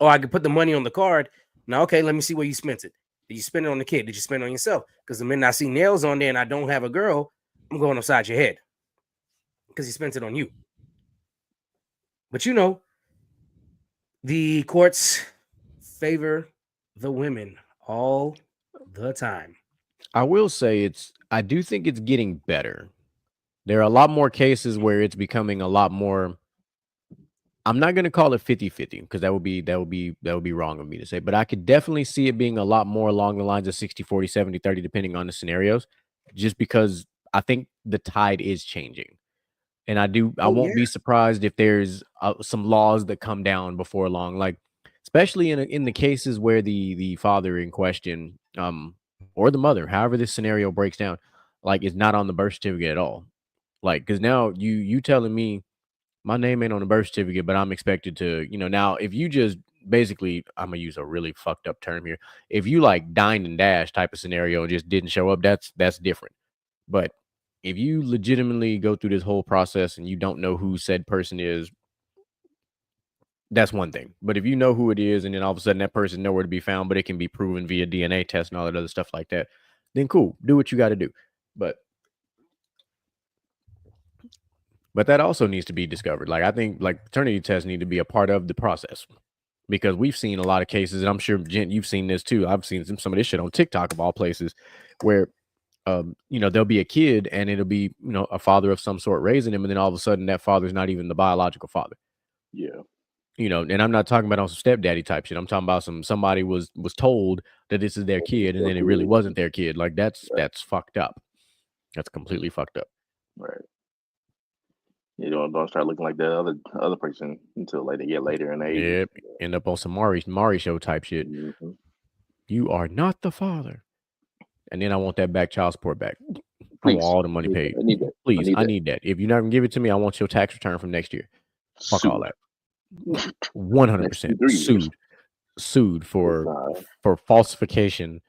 I can put the money on the card. Now, okay, let me see where you spent it. Did you spend it on the kid? Did you spend it on yourself? Because the minute I see nails on there and I don't have a girl, I'm going upside your head because you spent it on you. But the courts favor the women all the time. I will say I do think it's getting better. There are a lot more cases where it's becoming a lot more. I'm not going to call it 50-50 because that would be wrong of me to say, but I could definitely see it being a lot more along the lines of 60-40, 70-30, depending on the scenarios, just because I think the tide is changing. And I won't be surprised if there's some laws that come down before long, like especially in the cases where the father in question, or the mother, however this scenario breaks down, like is not on the birth certificate at all. Like, because now you telling me my name ain't on the birth certificate, but I'm expected to, now if you just basically, I'm gonna use a really fucked up term here. If you like dined and dash type of scenario and just didn't show up, that's different. But if you legitimately go through this whole process and you don't know who said person is, that's one thing. But if you know who it is and then all of a sudden that person nowhere to be found, but it can be proven via DNA test and all that other stuff like that, then cool, do what you got to do. But that also needs to be discovered. Like, I think like paternity tests need to be a part of the process, because we've seen a lot of cases, and I'm sure Jen, you've seen this too. I've seen some of this shit on TikTok of all places, where there'll be a kid and it'll be a father of some sort raising him, and then all of a sudden that father's not even the biological father. Yeah. And I'm not talking about on some stepdaddy type shit. I'm talking about somebody was told that this is their kid, and then it really wasn't their kid. Like that's fucked up. That's completely fucked up. Right. You don't start looking like the other person until they get later in age. Yep. End up on some Mari show type shit. Mm-hmm. You are not the father. And then I want that back child support back. Please. I want all the money paid. I need that. Please, I need that. If you're not gonna give it to me, I want your tax return from next year. Fuck all that. 100% sued for falsification.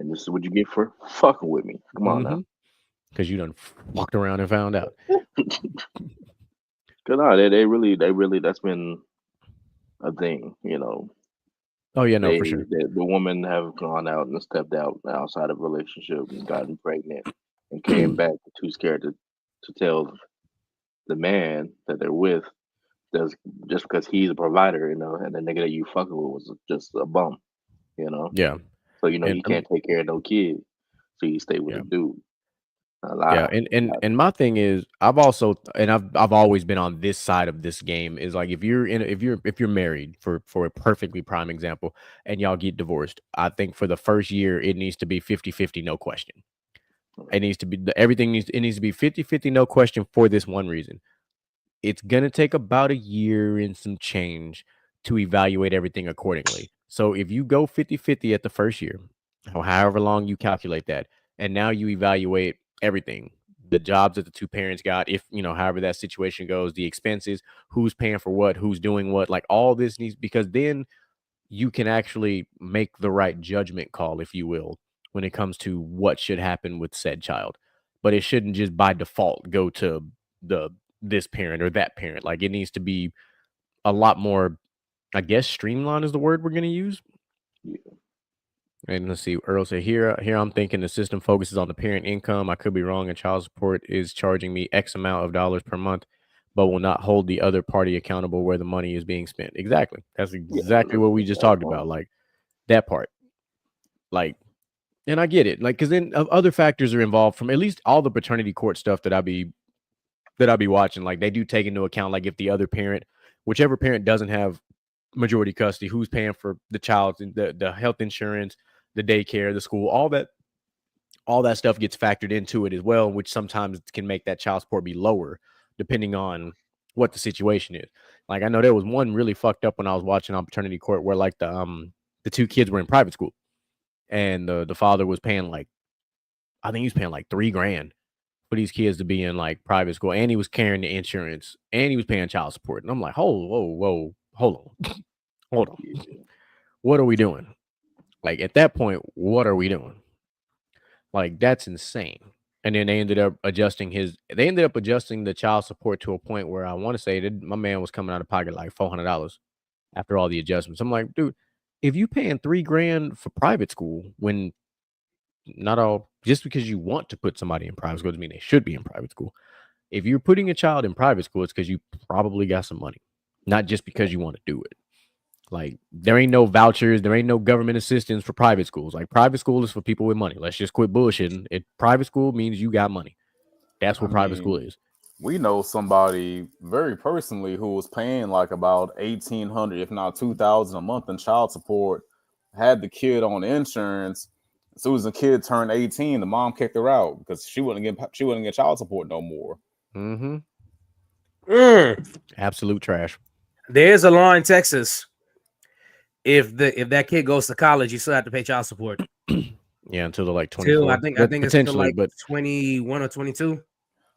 And this is what you get for fucking with me. Come on now. Because you done walked around and found out. Cause no, they really, that's been a thing, Oh yeah, no, for sure. The women have gone out and stepped out outside of a relationship and gotten pregnant and came back too scared to tell the man that they're with, just because he's a provider, and the nigga that you fucking with was just a bum, Yeah. So you can't take care of no kid, so you stay with a dude. Yeah, and my thing is, I've always been on this side of this game. Is like if you're married, for a perfectly prime example, and y'all get divorced, I think for the first year it needs to be 50-50, no question. It needs to be it needs to be 50-50, no question, for this one reason. It's gonna take about a year and some change to evaluate everything accordingly. So if you go 50-50 at the first year, or however long you calculate that, and now you evaluate everything. The jobs that the two parents got, if however that situation goes, the expenses, who's paying for what, who's doing what, like all this needs, because then you can actually make the right judgment call, if you will, when it comes to what should happen with said child. But it shouldn't just by default go to the this parent or that parent. Like it needs to be a lot more, I guess, streamlined is the word we're going to use. Yeah. And let's see, Earl said here I'm thinking the system focuses on the parent income. I could be wrong, and child support is charging me X amount of dollars per month, but will not hold the other party accountable where the money is being spent. Exactly. That's exactly what we just talked about. Like that part. Like, and I get it. Like, because then other factors are involved from at least all the paternity court stuff that I be watching. Like they do take into account, like if the other parent, whichever parent doesn't have majority custody, who's paying for the child, the health insurance, the daycare, the school, all that stuff gets factored into it as well, which sometimes can make that child support be lower depending on what the situation is. Like I know there was one really fucked up when I was watching on paternity court where like the two kids were in private school and the father was paying like, I think he was paying like $3,000 for these kids to be in like private school, and he was carrying the insurance and he was paying child support. And I'm like, whoa, hold on. Hold on. What are we doing? Like at that point, what are we doing? Like that's insane. And then they ended up adjusting the child support to a point where I want to say that my man was coming out of pocket like $400 after all the adjustments. I'm like, dude, if you paying $3,000 for private school, when not all, just because you want to put somebody in private school doesn't mean they should be in private school. If you're putting a child in private school, it's because you probably got some money, not just because you want to do it. Like there ain't no vouchers, there ain't no government assistance for private schools. Like private school is for people with money. Let's just quit bullshitting. Private school means you got money. That's what private school is. We know somebody very personally who was paying like about $1,800, if not $2,000 a month in child support. Had the kid on insurance. As soon as the kid turned 18, the mom kicked her out because she wouldn't get child support no more. Absolute trash. There's a law in Texas. If that kid goes to college, you still have to pay child support. Yeah, until they're like 24. I think it's still like 21 or 22.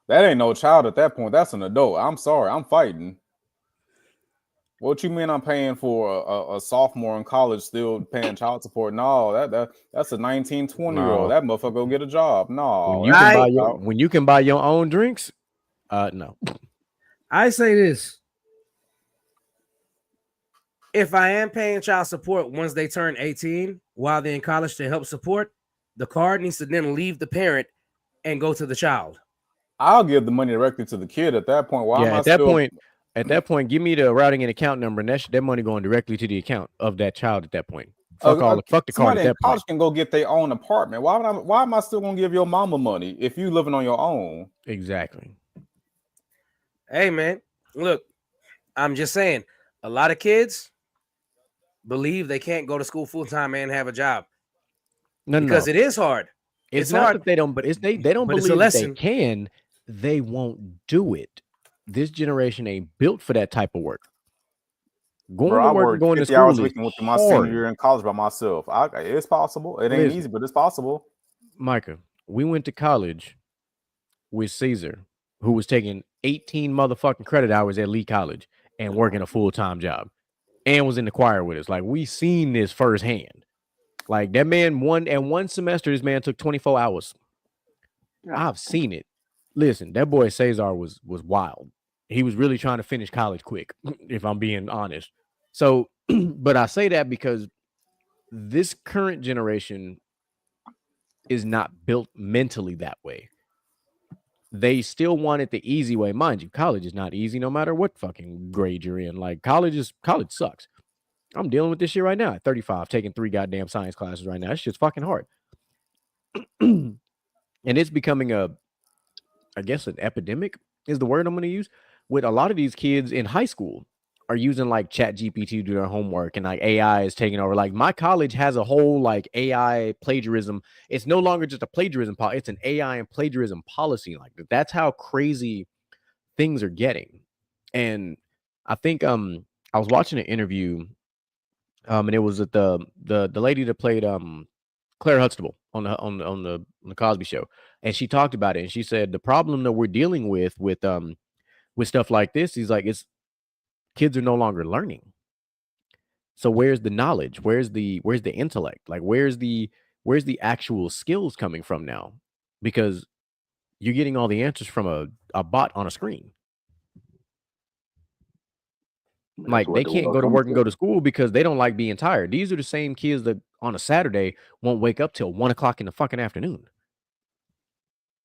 That ain't no child at that point. That's an adult. I'm sorry, I'm fighting. What you mean I'm paying for a sophomore in college still paying child support? No, that's a 19, 20-year-old. That motherfucker go get a job. No. When you can buy your own drinks, no. I say this. If I am paying child support once they turn 18 while they're in college to help support, the card needs to then leave the parent and go to the child. I'll give the money directly to the kid at that point. At that point, give me the routing and account number, and that money going directly to the account of that child at that point. Fuck the card at that college point. Can go get their own apartment. Why am I still gonna give your mama money if you living on your own? Exactly. Hey man, look, I'm just saying, a lot of kids believe they can't go to school full time and have a job. Because it is hard. It's not hard. That they don't, but they don't believe that they can. They won't do it. This generation ain't built for that type of work. Going to work, going to school hours a week with my senior year in college by myself. It's possible. It ain't easy, but it's possible. Micah, we went to college with Caesar, who was taking 18 motherfucking credit hours at Lee College and working a full-time job, and was in the choir with us. Like we seen this firsthand. Like that man one semester, this man took 24 hours. I've seen it. Listen, that boy Cesar was wild. He was really trying to finish college quick, if I'm being honest. So, but I say that because this current generation is not built mentally that way. They still want it the easy way. Mind you, college is not easy no matter what fucking grade you're in. Like college sucks. I'm dealing with this shit right now at 35, taking 3 goddamn science classes right now. It's just fucking hard. And it's becoming I guess an epidemic is the word I'm going to use, with a lot of these kids in high school are using like ChatGPT to do their homework, and like AI is taking over. Like my college has a whole like AI plagiarism. It's no longer just a plagiarism policy. It's an AI and plagiarism policy. Like that's how crazy things are getting. And I think I was watching an interview and it was at the lady that played Claire Huxtable on the Cosby Show, and she talked about it, and she said the problem that we're dealing with stuff like this is like it's kids are no longer learning. So where's the knowledge? Where's the intellect? Like where's the actual skills coming from now? Because you're getting all the answers from a bot on a screen. Like they can't go to work and go to school because they don't like being tired. These are the same kids that on a Saturday won't wake up till 1 o'clock in the fucking afternoon.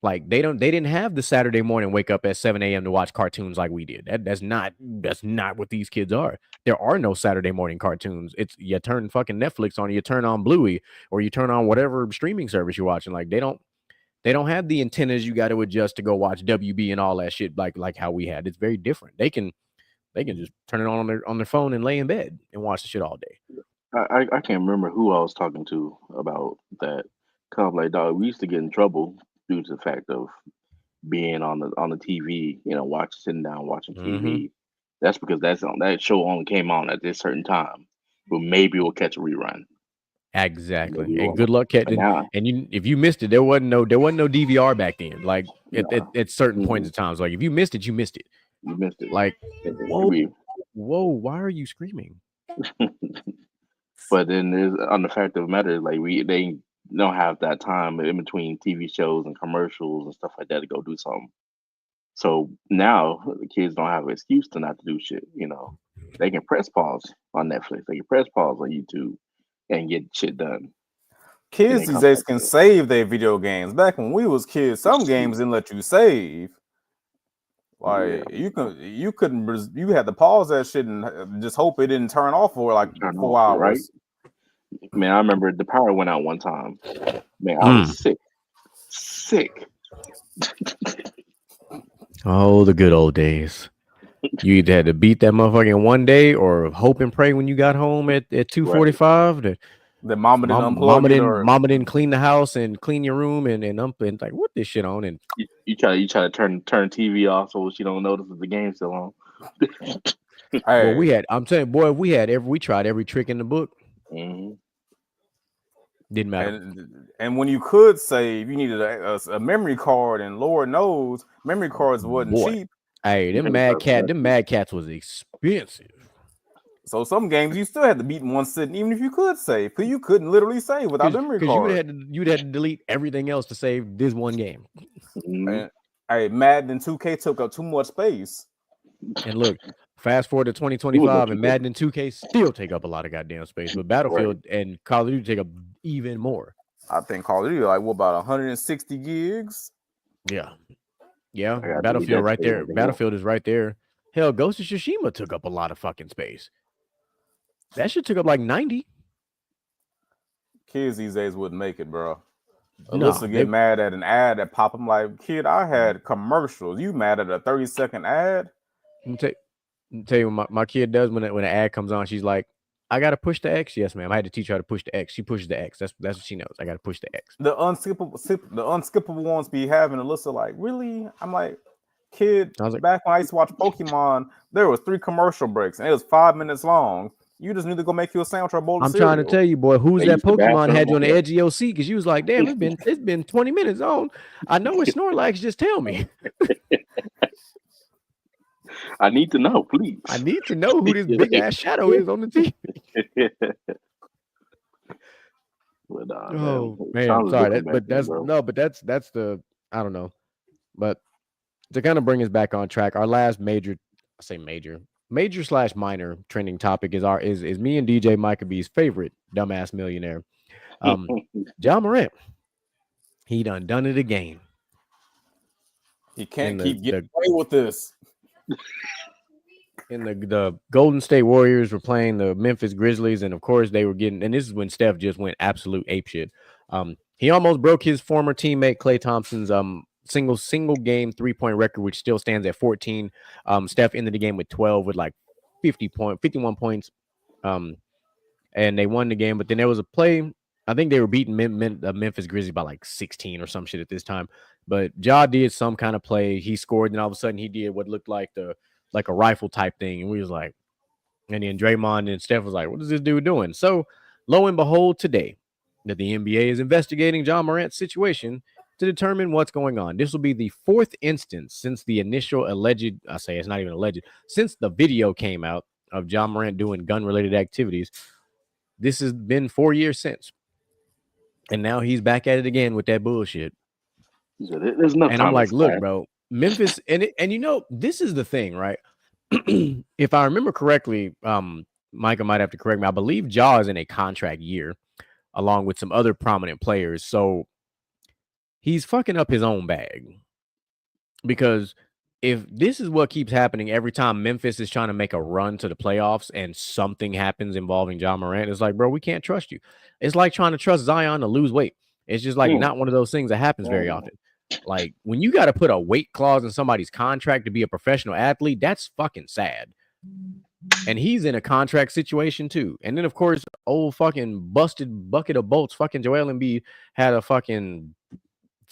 Like they didn't have the Saturday morning wake up at 7 a.m. to watch cartoons like we did. That's not what these kids are. There are no Saturday morning cartoons. It's you turn fucking Netflix on, you turn on Bluey, or you turn on whatever streaming service you're watching. Like they don't have the antennas you got to adjust to go watch WB and all that shit like how we had. It's very different. They can just turn it on their phone and lay in bed and watch the shit all day. I can't remember who I was talking to about that. Kind of like, dog, we used to get in trouble due to the fact of being on the TV, sitting down watching TV. That's because that show only came on at this certain time. But maybe we'll catch a rerun. Exactly. And good luck catching. And if you missed it, there wasn't no DVR back then. Like at certain points of times. Like if you missed it, you missed it. You missed it. Like whoa, why are you screaming? But then there's on the fact of the matter, like they don't have that time in between TV shows and commercials and stuff like that to go do something. So now the kids don't have an excuse to not to do shit. They can press pause on Netflix, they can press pause on YouTube, and get shit done. Kids these days can save their video games. Back when we was kids, some games didn't let you save. Like you had to pause that shit and just hope it didn't turn off for like 4 hours. Right? Man, I remember the power went out one time. Man, I was sick. Oh, the good old days. You either had to beat that motherfucker in one day or hope and pray when you got home at 2:45. The mama didn't unplug mama didn't clean the house and clean your room and like what this shit on and you try to turn TV off so she don't notice that the game's still on. Well, we tried every trick in the book. Didn't matter. And when you could save, you needed a memory card, and Lord knows memory cards wasn't cheap. Hey, them Mad Cats was expensive. So some games you still had to beat in one sitting, even if you could save, because you couldn't literally save without memory card. You'd had to delete everything else to save this one game. And, hey, Madden and 2K took up too much space. And look, fast forward to 2025, and Madden and 2K still take up a lot of goddamn space, but Battlefield and Call of Duty take up even more. I think Call of Duty like about 160 gigs. Yeah. Battlefield right there. Battlefield is right there. Hell, Ghost of Tsushima took up a lot of fucking space. That shit took up like 90. Kids these days wouldn't make it, bro. Alyssa get mad at an ad that pop. I'm like, kid, I had commercials. You mad at a 30-second ad? Tell you what my kid does when an ad comes on. She's like, I gotta push the X. Yes, ma'am. I had to teach her how to push the X. She pushes the X. That's what she knows. I gotta push the X. The unskippable ones be having Alyssa like, really? I'm like, kid, back when I used to watch Pokemon, there was 3 commercial breaks and it was 5 minutes long. You just need to go make you a sandwich or a bowl of cereal. I'm trying to tell you, boy, who's that Pokemon had you on the edge of your seat? Because you was like, damn, it's been 20 minutes on. I know it's Snorlax, just tell me. I need to know, please. I need to know who this big ass shadow is on the TV. Man, I'm sorry. That's the I don't know. But to kind of bring us back on track, our last major / minor trending topic is me and DJ Mickabee's favorite dumbass millionaire. Ja Morant. He done it again. He can't keep getting away with this. And the Golden State Warriors were playing the Memphis Grizzlies, and of course they were getting, and this is when Steph just went absolute apeshit. He almost broke his former teammate Klay Thompson's single game 3-point record, which still stands at 14. Steph ended the game with 12 with like 51 points. And they won the game, but then there was a play. I think they were beating Memphis Grizzlies by like 16 or some shit at this time. But Ja did some kind of play. He scored, and all of a sudden he did what looked like a rifle type thing. And we was like, and then Draymond and Steph was like, what is this dude doing? So lo and behold, today, that the NBA is investigating John Morant's situation to determine what's going on. This will be the fourth instance since the initial alleged, I say it's not even alleged, since the video came out of John Morant doing gun-related activities. This has been 4 years since. And now he's back at it again with that bullshit. There's enough And time. I'm like, look, bro, Memphis, and you know, this is the thing, right? If I remember correctly, Micah might have to correct me. I believe Ja is in a contract year along with some other prominent players. So he's fucking up his own bag. Because if this is what keeps happening every time Memphis is trying to make a run to the playoffs and something happens involving John Morant, it's like, bro, we can't trust you. It's like trying to trust Zion to lose weight. It's just like not one of those things that happens very often. Like when you got to put a weight clause in somebody's contract to be a professional athlete, that's fucking sad. And he's in a contract situation too. And then of course, old fucking busted bucket of bolts, fucking Joel Embiid had a fucking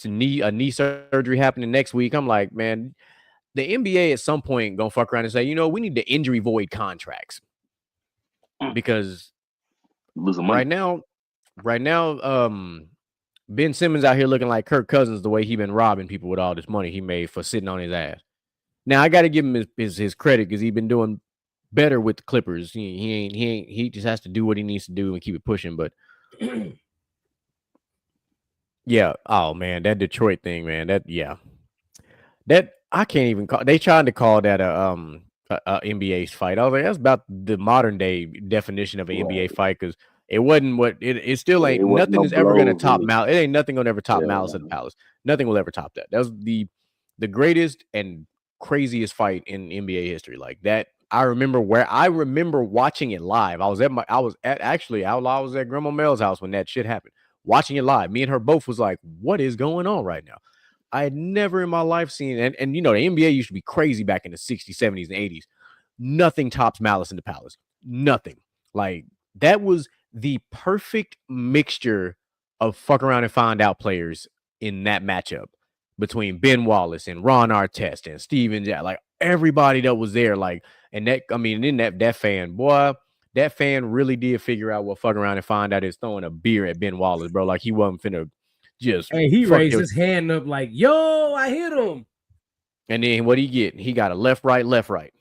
knee surgery happening next week. I'm like, man, the NBA at some point gonna fuck around and say, you know, we need to injury void contracts because right now, Ben Simmons out here looking like Kirk Cousins the way he been robbing people with all this money he made for sitting on his ass. Now I got to give him his credit because he's been doing better with the Clippers. He just has to do what he needs to do and keep it pushing. But yeah, oh man, that Detroit thing, man, that I can't even call. They tried to call that a NBA fight. I was like, that's about the modern day definition of an NBA fight because it wasn't what it still ain't. Nothing is ever gonna top Malice. It ain't nothing gonna ever top Malice at the Palace. Nothing will ever top that. That was the greatest and craziest fight in NBA history. Like that, I remember watching it live. I was at Grandma Mel's house when that shit happened. Watching it live. Me and her both was like, what is going on right now? I had never in my life seen, and you know, the NBA used to be crazy back in the 60s, 70s, and 80s. Nothing tops Malice in the Palace. Nothing. Like that was the perfect mixture of fuck around and find out players in that matchup between Ben Wallace and Ron Artest and Steven Jackson. Like everybody that was there, like, and that, I mean, in that fan, boy, that fan really did figure out what fuck around and find out is throwing a beer at Ben Wallace, bro. Like he wasn't finna just. Hey, he raised his hand up like, yo, I hit him. And then what he get? He got a left, right.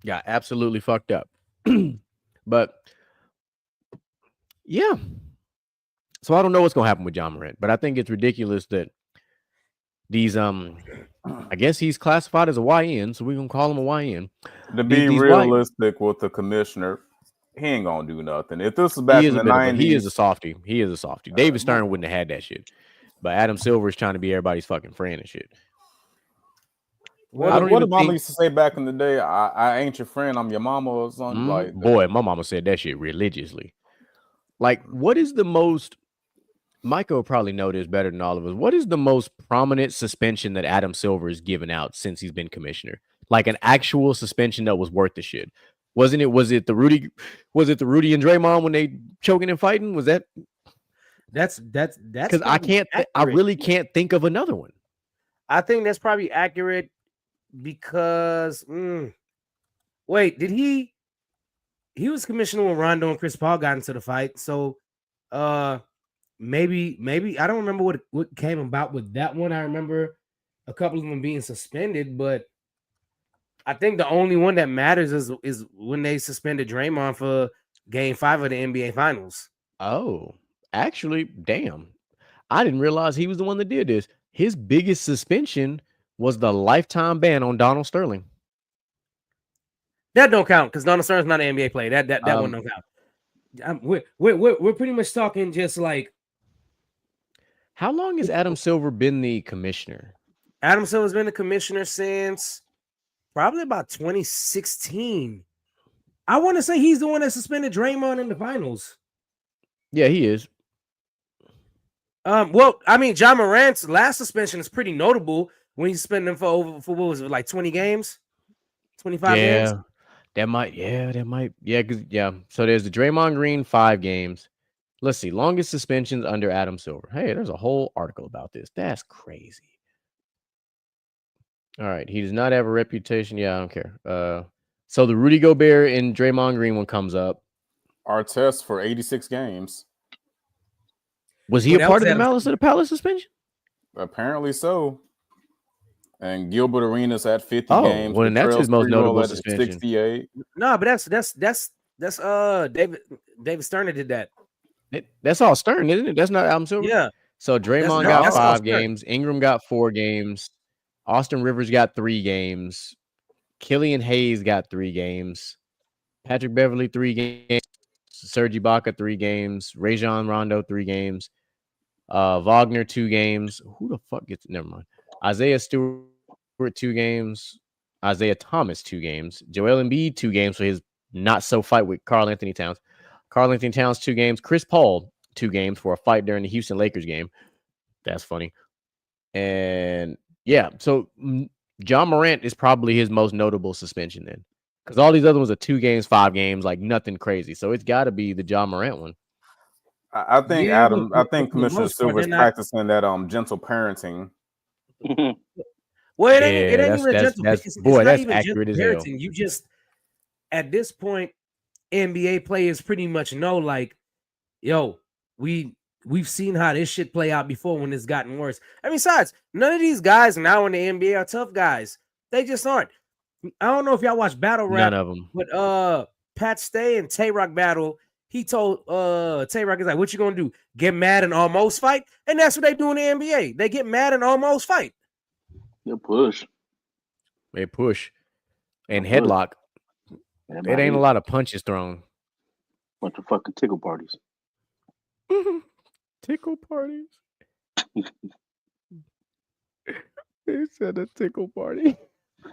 Got absolutely fucked up. But yeah. So I don't know what's gonna happen with John Morant, but I think it's ridiculous that these I guess he's classified as a YN, so we're gonna call him a YN. To be realistic with the commissioner, he ain't gonna do nothing. If this was back in the 90s, he is a softie. David Stern wouldn't have had that shit. But Adam Silver is trying to be everybody's fucking friend and shit. What did mama used to say back in the day? I ain't your friend, I'm your mama or something like that. Boy, my mama said that shit religiously. Like, what is the most, Micah will probably know this better than all of us. What is the most prominent suspension that Adam Silver has given out since he's been commissioner? Like an actual suspension that was worth the shit. Was it the Rudy and Draymond when they choking and fighting? Was that? That's because I really can't think of another one. I think that's probably accurate because wait, did he was commissioner when Rondo and Chris Paul got into the fight. So maybe I don't remember what came about with that one. I remember a couple of them being suspended, but I think the only one that matters is when they suspended Draymond for Game 5 of the NBA Finals. Oh, actually, damn. I didn't realize he was the one that did this. His biggest suspension was the lifetime ban on Donald Sterling. That don't count because Donald Sterling's not an NBA player. That one don't count. We're pretty much talking just like. How long has Adam Silver been the commissioner? Adam Silver's been the commissioner since probably about 2016. I want to say he's the one that suspended Draymond in the finals. Yeah, he is. Well, I mean, John Morant's last suspension is pretty notable when he suspended him for what was it, like 20 games? 25 games? That might. So there's the Draymond Green 5 games. Let's see. Longest suspensions under Adam Silver. Hey, there's a whole article about this. That's crazy. All right. He does not have a reputation. Yeah, I don't care. So the Rudy Gobert and Draymond Green one comes up. Artest for 86 games. Was he Well, a that part was of the Adam Malice of the Palace suspension? Apparently so. And Gilbert Arenas at 50 Oh, games. well, then that's his most notable at suspension. 68. No, but that's David Stern did that. That's all Stern, isn't it? That's not Adam Silver. Yeah. So Draymond That's got all 5 Stern. games. Ingram got 4 games. Austin Rivers got 3 games. Killian Hayes got 3 games. Patrick Beverly 3 games. Serge Ibaka 3 games. Rajon Rondo 3 games. Wagner 2 games. Who the fuck gets? Never mind. Isaiah Stewart 2 games. Isaiah Thomas 2 games. Joel Embiid 2 games for his not so fight with Karl Anthony Towns. Karl Anthony Towns 2 games. Chris Paul 2 games for a fight during the Houston Lakers game. That's funny. And yeah, so John Morant is probably his most notable suspension then, because all these other ones are 2 games, 5 games, like nothing crazy. So it's got to be the John Morant one. I think Yeah, Adam. but I think for the Commissioner most part, Silver's they're not- practicing that gentle parenting. Well, it ain't Yeah, even a gentle. that's It's boy, not that's even accurate as gentle hell. parenting. You just at this point, NBA players pretty much know, like, yo, we've seen how this shit play out before when it's gotten worse. I mean, besides, none of these guys now in the NBA are tough guys. They just aren't. I don't know if y'all watch Battle Rap. None of them. But Pat Stay and Tay Rock battle. He told Tay Rock, is like, what you gonna do? Get mad and almost fight? And that's what they do in the NBA. They get mad and almost fight. You push. They push and Push. headlock. It ain't a lot of punches thrown. Bunch of fucking tickle parties. Tickle parties. They said a tickle party.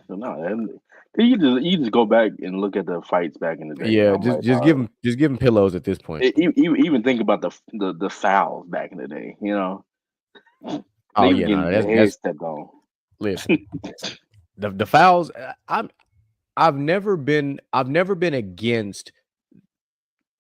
So no, you just go back and look at the fights back in the day. Yeah, I'm like, just give him pillows at this point. Even think about the fouls back in the day. You know. Oh They were yeah, getting no, their head that's stepped on. listen. the fouls. I've never been against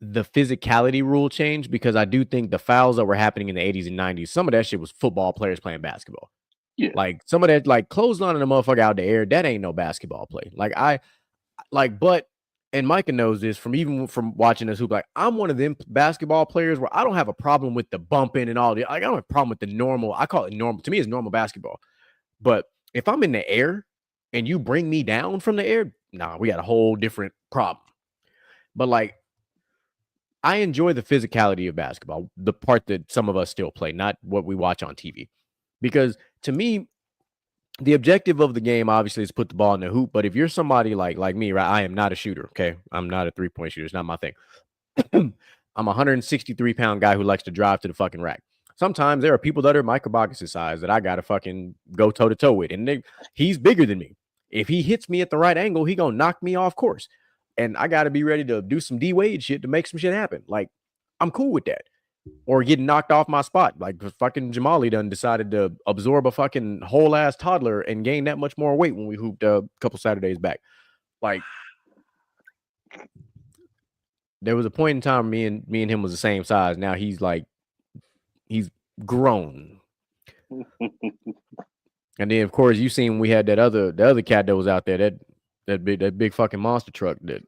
the physicality rule change, because I do think the fouls that were happening in the 80s and 90s, some of that shit was football players playing basketball. Yeah. Like some of that, like clotheslining a motherfucker out the air, that ain't no basketball play. But and Micah knows this from watching this hoop. Like, I'm one of them basketball players where I don't have a problem with the bumping and all the. Like, I don't have a problem with the normal. I call it normal. To me, it's normal basketball. But if I'm in the air and you bring me down from the air, nah, we got a whole different problem. But like, I enjoy the physicality of basketball, the part that some of us still play, not what we watch on TV. Because to me, the objective of the game obviously is put the ball in the hoop. But if you're somebody like me, right? I am not a shooter. Okay. I'm not a 3-point shooter. It's not my thing. I'm a 163-pound guy who likes to drive to the fucking rack. Sometimes there are people that are Michael Bogus's size that I got to fucking go toe to toe with. And he's bigger than me. If he hits me at the right angle, he going to knock me off course. And I got to be ready to do some D-Wade shit to make some shit happen. Like, I'm cool with that. Or getting knocked off my spot. Like fucking Jamali done decided to absorb a fucking whole ass toddler and gain that much more weight when we hooped a couple Saturdays back. Like, there was a point in time me and him was the same size. Now he's grown. And then of course you seen we had the other cat that was out there, that big fucking monster truck that.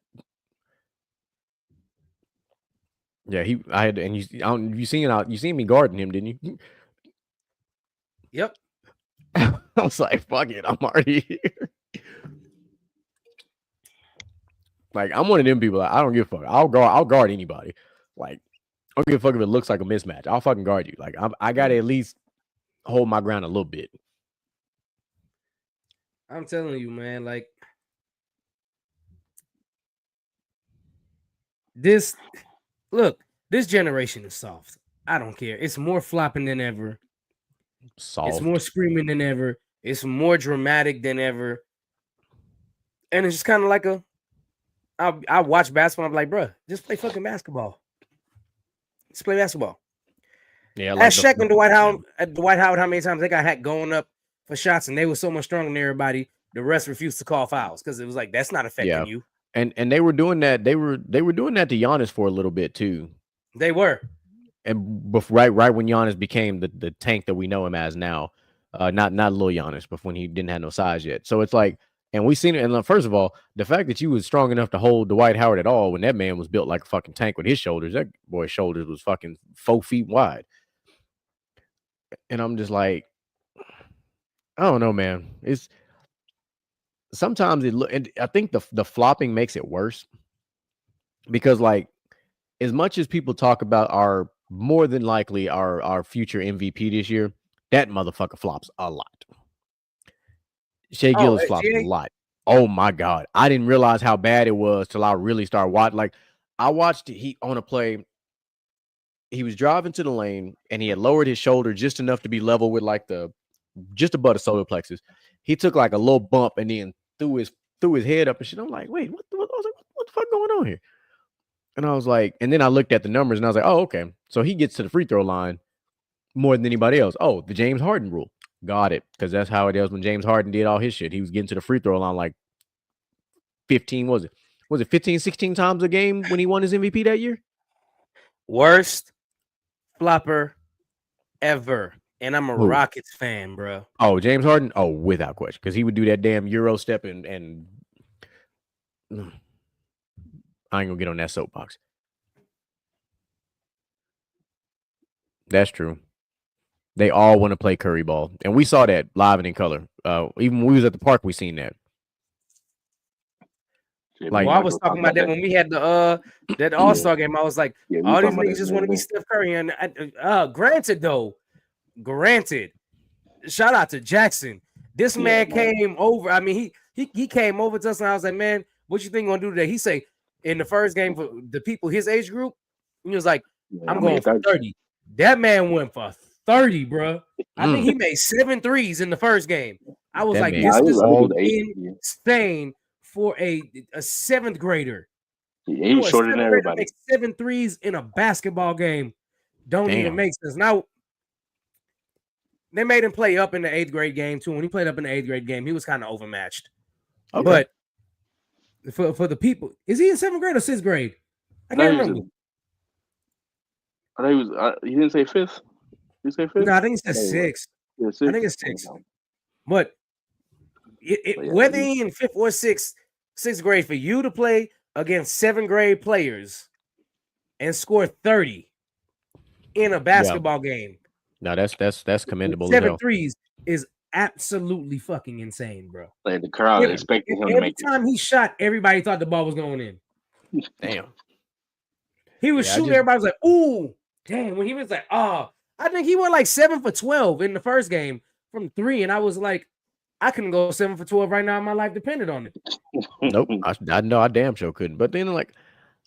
Yeah, you seen me guarding him, didn't you? Yep. I was like, fuck it, I'm already here. Like, I'm one of them people. Like, I don't give a fuck. I'll guard anybody. Like, I don't give a fuck if it looks like a mismatch. I'll fucking guard you. Like, I gotta at least hold my ground a little bit. I'm telling you, man, like this generation is soft. I don't care. It's more flopping than ever. Soft. It's more screaming than ever. It's more dramatic than ever. And it's just kind of like I watch basketball. I'm like, bro, just play fucking basketball. Just play basketball. Yeah, Ask Shaq and Dwight Howard how many times they got hacked going up for shots, and they were so much stronger than everybody. The rest refused to call fouls because it was like, that's not affecting you. And they were doing that. They were doing that to Giannis for a little bit too. They were. And right when Giannis became the tank that we know him as now, not little Giannis, but when he didn't have no size yet. So it's like, And we seen it. And first of all, the fact that you was strong enough to hold Dwight Howard at all when that man was built like a fucking tank with his shoulders, that boy's shoulders was fucking 4 feet wide. And I'm just like, I don't know, man. It's sometimes and I think the flopping makes it worse because like as much as people talk about our more than likely our future MVP this year, that motherfucker flops a lot. Shea Gillis flops a lot. Oh my God. I didn't realize how bad it was till I really started watching. Like I watched he on a play. He was driving to the lane and he had lowered his shoulder just enough to be level with like just above the solar plexus. He took like a little bump and then threw his head up and shit. I'm like, wait, what the fuck going on here? And I was like, and then I looked at the numbers and I was like, oh, okay. So he gets to the free throw line more than anybody else. Oh, the James Harden rule. Got it. Because that's how it is when James Harden did all his shit. He was getting to the free throw line like 15, was it 15, 16 times a game when he won his MVP that year? Worst flopper ever. And I'm a Rockets fan, bro. Oh, James Harden? Oh, without question. Because he would do that damn Euro step and I ain't gonna get on that soapbox. That's true. They all want to play Curry ball. And we saw that live and in color. Even when we was at the park, we seen that. Like, I was talking about that when we had the that All-Star game. I was like, all these niggas just want to be Steph Curry. And granted, shout out to Jackson. This man came over. I mean, he came over to us and I was like, man, what you think you're gonna do today? He say in the first game for the people his age group, he was like, I'm going for 30. That man went for 30, bro. I think he made 7 threes in the first game. I was like, this is insane for a 7th grader. He was shorter than everybody. 7 threes in a basketball game don't even make sense. Now, they made him play up in the 8th grade game too. When he played up in the 8th grade game, he was kind of overmatched. Okay. But for the people, is he in 7th grade or 6th grade? I can't remember. I think he was. He didn't say 5th. Did he say 5th? No, I think he said 6th. Yeah, 6th. I think it's 6th. But whether he in 5th or 6th grade, for you to play against 7th grade players and score 30 in a basketball game. No, that's commendable. 7 threes is absolutely fucking insane, bro. Like the crowd expecting him to make it. Every time he shot, everybody thought the ball was going in. Damn. He was shooting, everybody was like, ooh, damn. When he was like, oh, I think he went like 7 for 12 in the first game from 3. And I was like, I couldn't go 7 for 12 right now. My life depended on it. Nope. I know I damn sure couldn't. But then like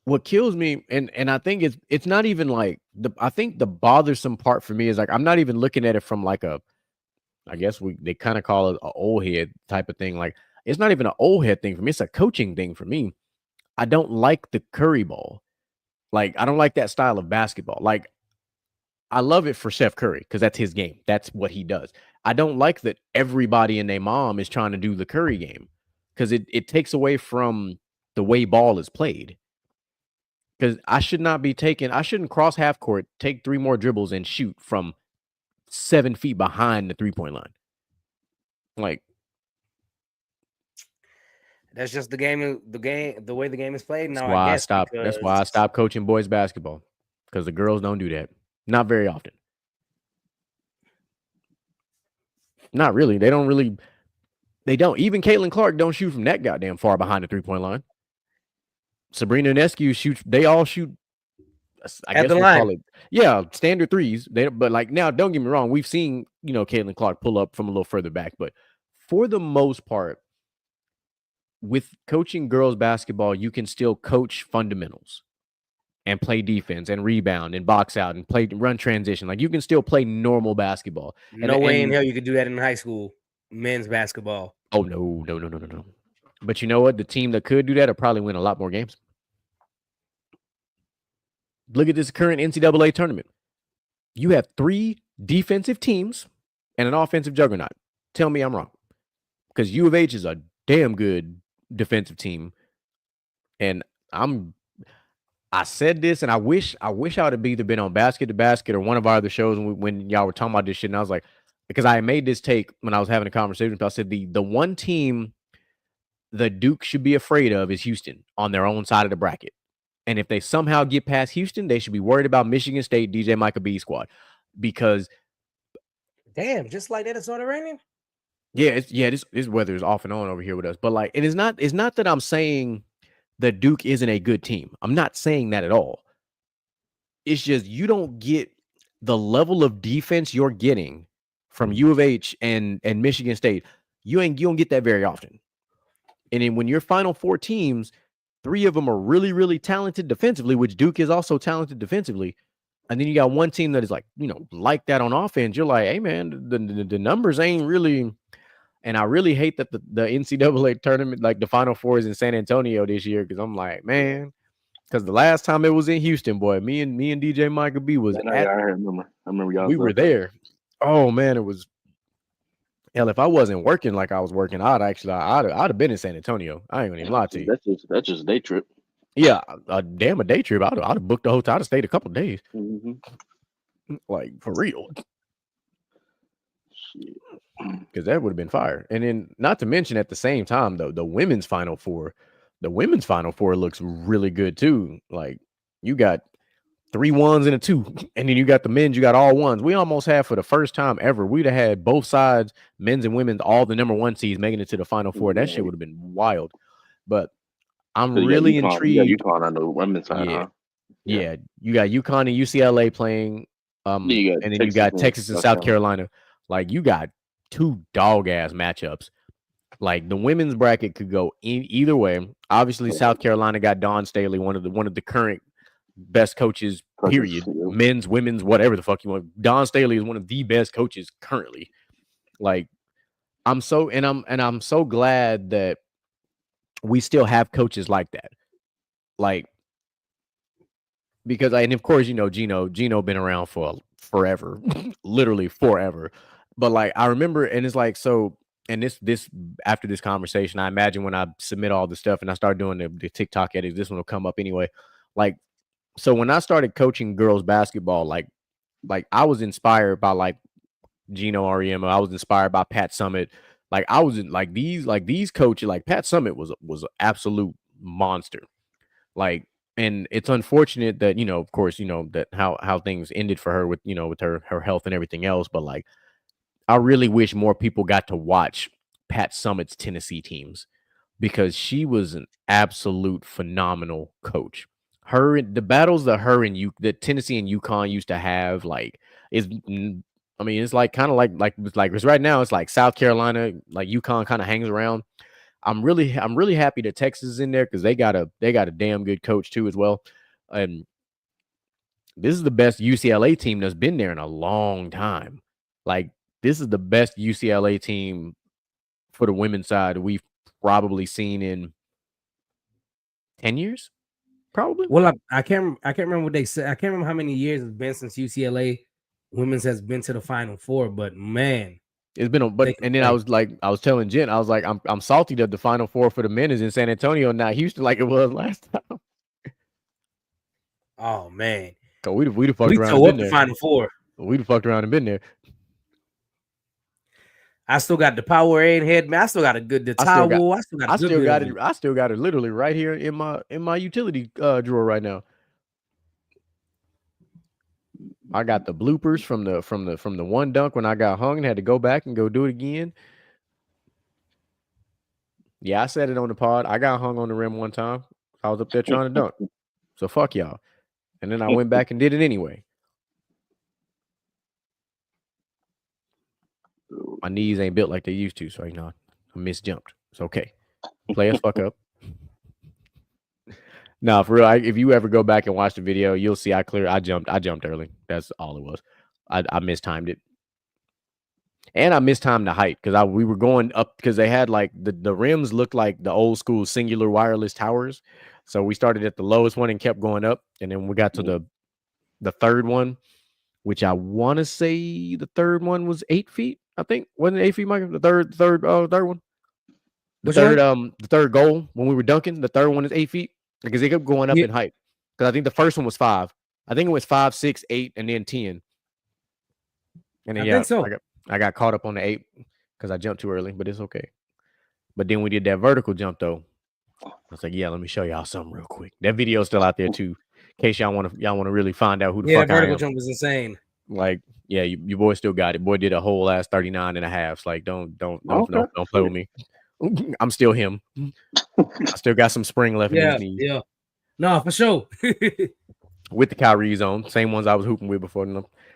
what kills me, and I think it's not even like I think the bothersome part for me is like I'm not even looking at it from like I guess they kind of call it an old head type of thing. Like it's not even an old head thing for me. It's a coaching thing for me. I don't like the Curry ball. Like I don't like that style of basketball. Like I love it for Steph Curry because that's his game. That's what he does. I don't like that everybody and their mom is trying to do the Curry game because it takes away from the way ball is played. Because I shouldn't cross half court, take 3 more dribbles and shoot from 7 feet behind the 3-point line. Like that's just the way the game is played now. That's why I stopped coaching boys basketball. Because the girls don't do that. Not very often. Not really. They don't. Even Caitlin Clark don't shoot from that goddamn far behind the 3-point line. Sabrina Ionescu shoots. They all shoot. I guess the line. Standard threes. But like now, don't get me wrong. We've seen Caitlin Clark pull up from a little further back, but for the most part, with coaching girls basketball, you can still coach fundamentals and play defense and rebound and box out and run transition. Like you can still play normal basketball. No way in hell you could do that in high school men's basketball. Oh no. But you know what? The team that could do that will probably win a lot more games. Look at this current NCAA tournament. You have 3 defensive teams and an offensive juggernaut. Tell me I'm wrong. Because U of H is a damn good defensive team. And I said this, and I wish I would have either been on Basket to Basket or one of our other shows when y'all were talking about this shit. And I was like, because I made this take when I was having a conversation. I said the one team the Duke should be afraid of is Houston on their own side of the bracket. And if they somehow get past Houston, they should be worried about Michigan State, DJ Micah B squad. Because damn, just like that, it started raining. This weather is off and on over here with us. But like, it's not that I'm saying the Duke isn't a good team. I'm not saying that at all. It's just you don't get the level of defense you're getting from U of H and Michigan State. You don't get that very often. And then when your Final Four teams, 3 of them are really, really talented defensively, which Duke is also talented defensively. And then you got one team that is like, like that on offense. You're like, hey, man, the numbers ain't really. And I really hate that the NCAA tournament, like the Final Four, is in San Antonio this year because I'm like, man, because the last time it was in Houston, boy, me and DJ Micah B was I remember y'all. We were there. Oh man, it was. Hell, if I wasn't working like I was working, I'd have been in San Antonio. I ain't gonna even lie to you. That's just a day trip. Yeah, a day trip. I'd have booked a hotel. I'd have stayed a couple of days. Mm-hmm. Like for real. Shit. Because that would have been fire. And then, not to mention, at the same time, though, the women's Final Four looks really good too. Like you got 3 1s and a 2, and then you got the men's. You got all 1s. We almost had, for the first time ever, we'd have had both sides, men's and women's, all the number 1 seeds making it to the Final Four. That shit would have been wild. But I'm really intrigued. You got UConn on the women's side, huh? Yeah, you got UConn and UCLA playing. And then you got Texas and South Carolina. Like you got 2 dog ass matchups. Like the women's bracket could go either way. Obviously, South Carolina got Dawn Staley, one of the current best coaches. Period. Men's, women's, whatever the fuck you want. Dawn Staley is one of the best coaches currently. Like I'm so glad that we still have coaches like that. Like because of course Gino been around for forever, literally forever. But like I remember, and it's like so. And this after this conversation, I imagine when I submit all the stuff and I start doing the TikTok edits, this one will come up anyway. Like, so when I started coaching girls basketball, like I was inspired by like Gino Auriemma. I was inspired by Pat Summitt. Like I was these coaches. Like Pat Summitt was an absolute monster. Like, and it's unfortunate that of course that how things ended for her with with her health and everything else. But like, I really wish more people got to watch Pat Summitt's Tennessee teams because she was an absolute phenomenal coach. The battles that Tennessee and UConn used to have, like, it's like kind of like right now it's like South Carolina, like UConn kind of hangs around. I'm really happy that Texas is in there because they got a damn good coach too as well. And this is the best UCLA team that's been there in a long time. Like, this is the best UCLA team for the women's side we've probably seen in 10 years, probably. Well, I can't remember what they said. I can't remember how many years it's been since UCLA women's has been to the Final Four. But man, it's been and then I was telling Jen, I was like, I'm salty that the Final Four for the men is in San Antonio, not Houston, like it was last time. Oh man, so we'd have fucked around. We up the Final Four. We'd have fucked around and been there. I still got the Powerade head, man. I still got the towel. I still got it literally right here in my utility drawer right now. I got the bloopers from the one dunk when I got hung and had to go back and go do it again. Yeah, I said it on the pod. I got hung on the rim one time. I was up there trying to dunk. So fuck y'all. And then I went back and did it anyway. My knees ain't built like they used to, so I misjumped. It's okay. Play us fuck up. No, for real. If you ever go back and watch the video, you'll see I jumped early. That's all it was. I mistimed it, and I mistimed the height because we were going up because they had like the rims looked like the old school singular wireless towers. So we started at the lowest one and kept going up, and then we got to the third one, which I want to say the third one was 8 feet. I think wasn't it 8 feet, Michael? The third one. The third goal when we were dunking, the third one is 8 feet because they kept going up in height. Because I think the first one was 5. I think it was 5, 6, 8, and then 10. And then I think so. I got caught up on the 8 because I jumped too early, but it's okay. But then we did that vertical jump though. I was like, yeah, let me show y'all something real quick. That video's still out there too, in case y'all want to really find out who the Yeah, fuck that I vertical am. jump was insane. Like, yeah, your boy still got it. Boy did a whole ass 39 and a half. Like, don't Okay. play with me. I'm still him. I still got some spring left in these knees. Yeah. No, for sure. With the Kyries on, same ones I was hooping with before.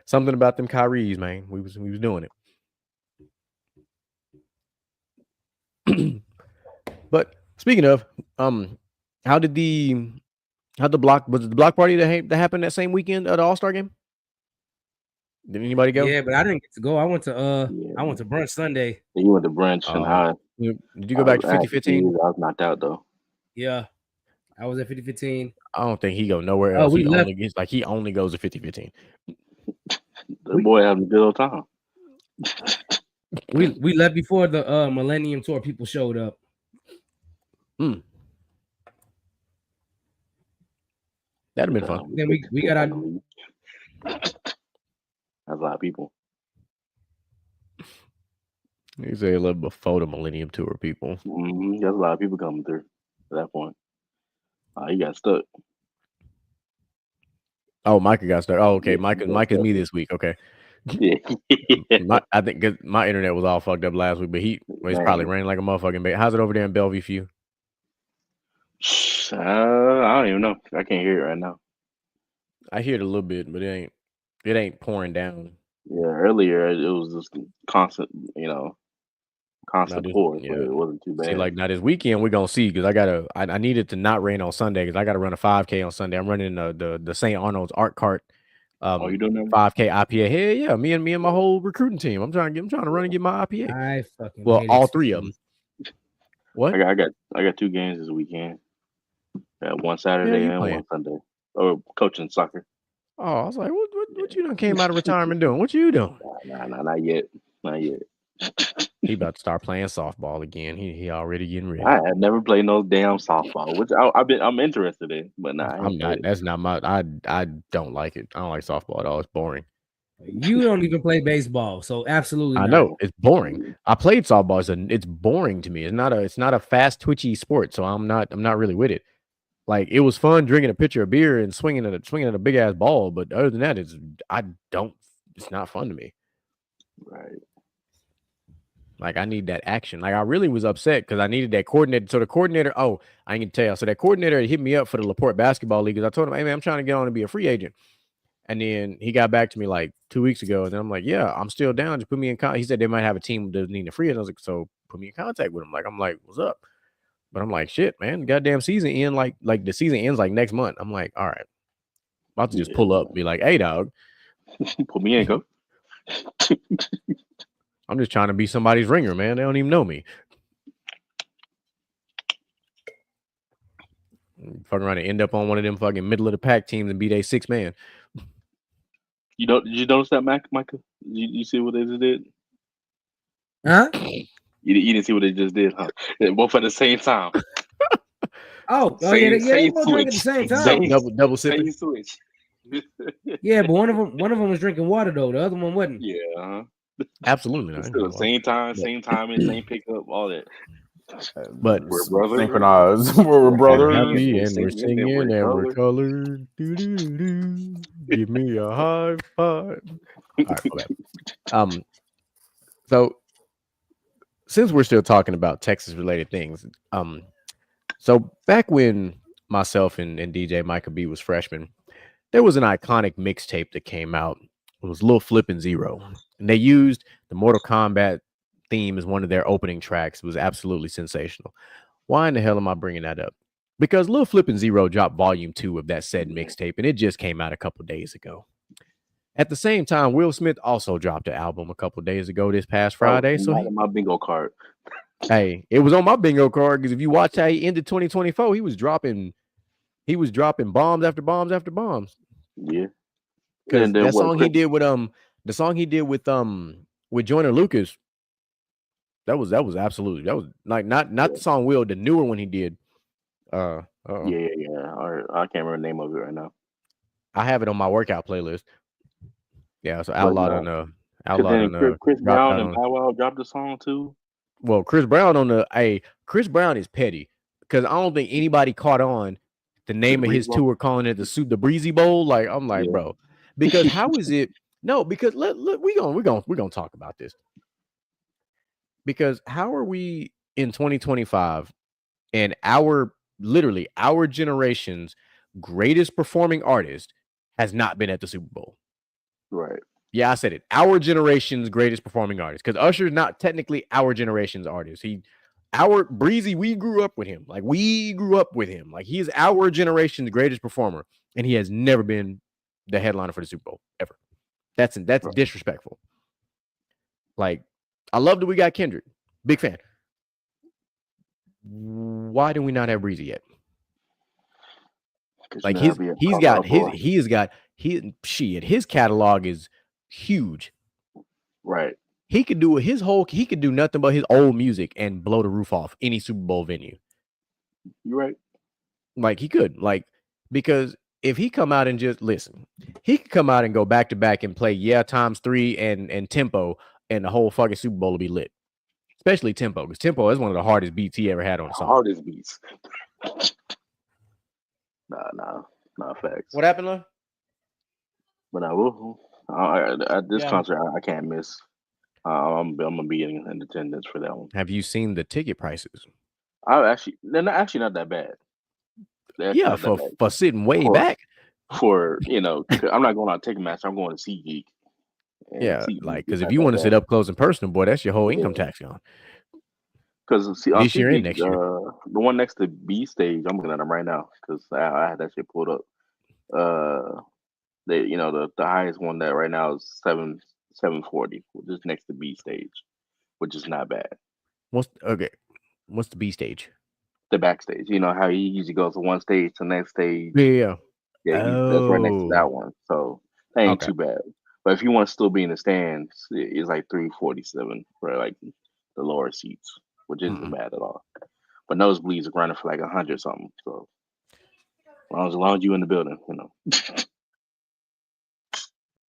Something about them Kyries, man. We was doing it. But speaking of, how did the block party that happened that same weekend of the All-Star game? Did anybody go? Yeah, but I didn't get to go. I went to brunch Sunday. You went to brunch, and did you go back to 50-15? I was knocked out though. Yeah, I was at 50-15. I don't think he go nowhere else. We left. He only goes to 50-15. The boy having a good old time. We left before the Millennium Tour people showed up. That'd have been fun. Then we got our. That's a lot of people. You say a little before the Millennium Tour people. There's a lot of people coming through at that point. He got stuck. Oh, Micah got stuck. Oh, okay. Micah's me this week. Okay. Yeah. I think cause my internet was all fucked up last week, but it's probably raining like a motherfucking baby. How's it over there in Bellevue for you? I don't even know. I can't hear it right now. I hear it a little bit, but it ain't pouring down. Yeah, earlier it was just constant, pour, but it wasn't too bad. See, like now this weekend we're gonna see because I needed to not rain on Sunday because I gotta run a 5K on Sunday. I'm running the St. Arnold's Art Cart. You doing that? 5K IPA. Hey, yeah, me and my whole recruiting team. I'm trying to run and get my IPA. I fucking all three of them. What? I got 2 games this weekend. One Saturday and one Sunday. Or coaching soccer. Oh, I was like, what you done came out of retirement doing? What you doing? Nah, not yet. Not yet. He about to start playing softball again. He already getting ready. I have never played no damn softball, which I'm interested in, but nah, I'm not. That's not my. I don't like it. I don't like softball at all. It's boring. You don't even play baseball, so absolutely. I know it's boring. I played softball. It's boring to me. It's not a fast twitchy sport, so I'm not really with it. Like it was fun drinking a pitcher of beer and swinging at a big ass ball, but other than that, it's not fun to me. Right. Like I need that action. Like I really was upset because I needed that coordinator. So the coordinator, I ain't gonna tell you. So that coordinator hit me up for the LaPorte basketball league because I told him, hey man, I'm trying to get on and be a free agent. And then he got back to me like 2 weeks ago, and then I'm like, yeah, I'm still down. Just put me in contact. He said they might have a team that doesn't need a free agent. I was like, so put me in contact with him. Like I'm like, what's up? But I'm like, shit, man, the goddamn season end like the season ends like next month. I'm like, all right, about to just pull up, and be like, hey, dog, put me in, go. I'm just trying to be somebody's ringer, man. They don't even know me. Fucking around and end up on one of them fucking middle of the pack teams and be their 6th man. Did you notice that, Michael? You see what they just did? Huh? You didn't see what they just did, huh? Both at the same time. They both drank at the same time. Double sipping. Switch. Yeah, but one of them was drinking water though. The other one wasn't. Yeah. Uh-huh. Absolutely. Same time, same pickup, all that. But we're brothers. Synchronized. We're brothers. Happy and we're singing and we're colored. Give me a high five. All right, so since we're still talking about Texas related things, so back when myself and DJ Micah B was freshmen, there was an iconic mixtape that came out. It was Lil Flippin' Zero, and they used the Mortal Kombat theme as one of their opening tracks. It was absolutely sensational. Why in the hell am I bringing that up? Because Lil Flippin' Zero dropped volume 2 of that said mixtape, and it just came out a couple days ago. At the same time, Will Smith also dropped an album a couple days ago this past Friday. So my bingo card. Hey, it was on my bingo card because if you watch how he ended 2024, he was dropping bombs after bombs after bombs. Yeah. Because the song he did with Joyner Lucas, that was like not the song Will, the newer one he did. Yeah. I can't remember the name of it right now. I have it on my workout playlist. Yeah, so Outlawed on Chris Brown and Bow Wow dropped the song too. Well, Chris Brown Chris Brown is petty because I don't think anybody caught on the name of Breeze his Bowl? tour calling it the Breezy Bowl. Like I'm like, Yeah. bro, because how is it? No, because we're gonna talk about this because how are we in 2025 and literally our generation's greatest performing artist has not been at the Super Bowl? Right. Yeah, I said it. Our generation's greatest performing artist, because Usher's not technically our generation's artist. Our Breezy, we grew up with him. Like we grew up with him. Like he is our generation's greatest performer, and he has never been the headliner for the Super Bowl ever. That's Right. disrespectful. Like I love that we got Kendrick, big fan. Why do we not have Breezy yet? 'Cause Like you know, that'd be a his catalog is huge. right. He could do nothing but his old music and blow the roof off any Super Bowl venue. You're right. Like he could, like, because if he come out and just listen, he could come out and go back to back and play times 3 and tempo, and the whole fucking Super Bowl will be lit. Especially tempo, because tempo is one of the hardest beats he ever had on a song. Hardest beats. Nah, facts. What happened, love? But I will. At this concert, I can't miss. I'm gonna be in attendance for that one. Have you seen the ticket prices? They're not that bad. Yeah, for sitting way back. For I'm not going on Ticketmaster. I'm going to SeatGeek. Yeah, like because if you want to sit up close and personal, boy, that's your whole income tax gone. Because this year and next year, the one next to B stage, I'm looking at them right now because I had that shit pulled up. The highest one that right now is 740, which is next to B stage, which is not bad. What's the B stage? The backstage. You know how he usually goes to one stage to the next stage. Yeah. That's right next to that one. So that ain't too bad. But if you want to still be in the stands, it's like 347 for like the lower seats, which isn't bad at all. But nosebleeds are running for like 100 something. So as long as you in the building,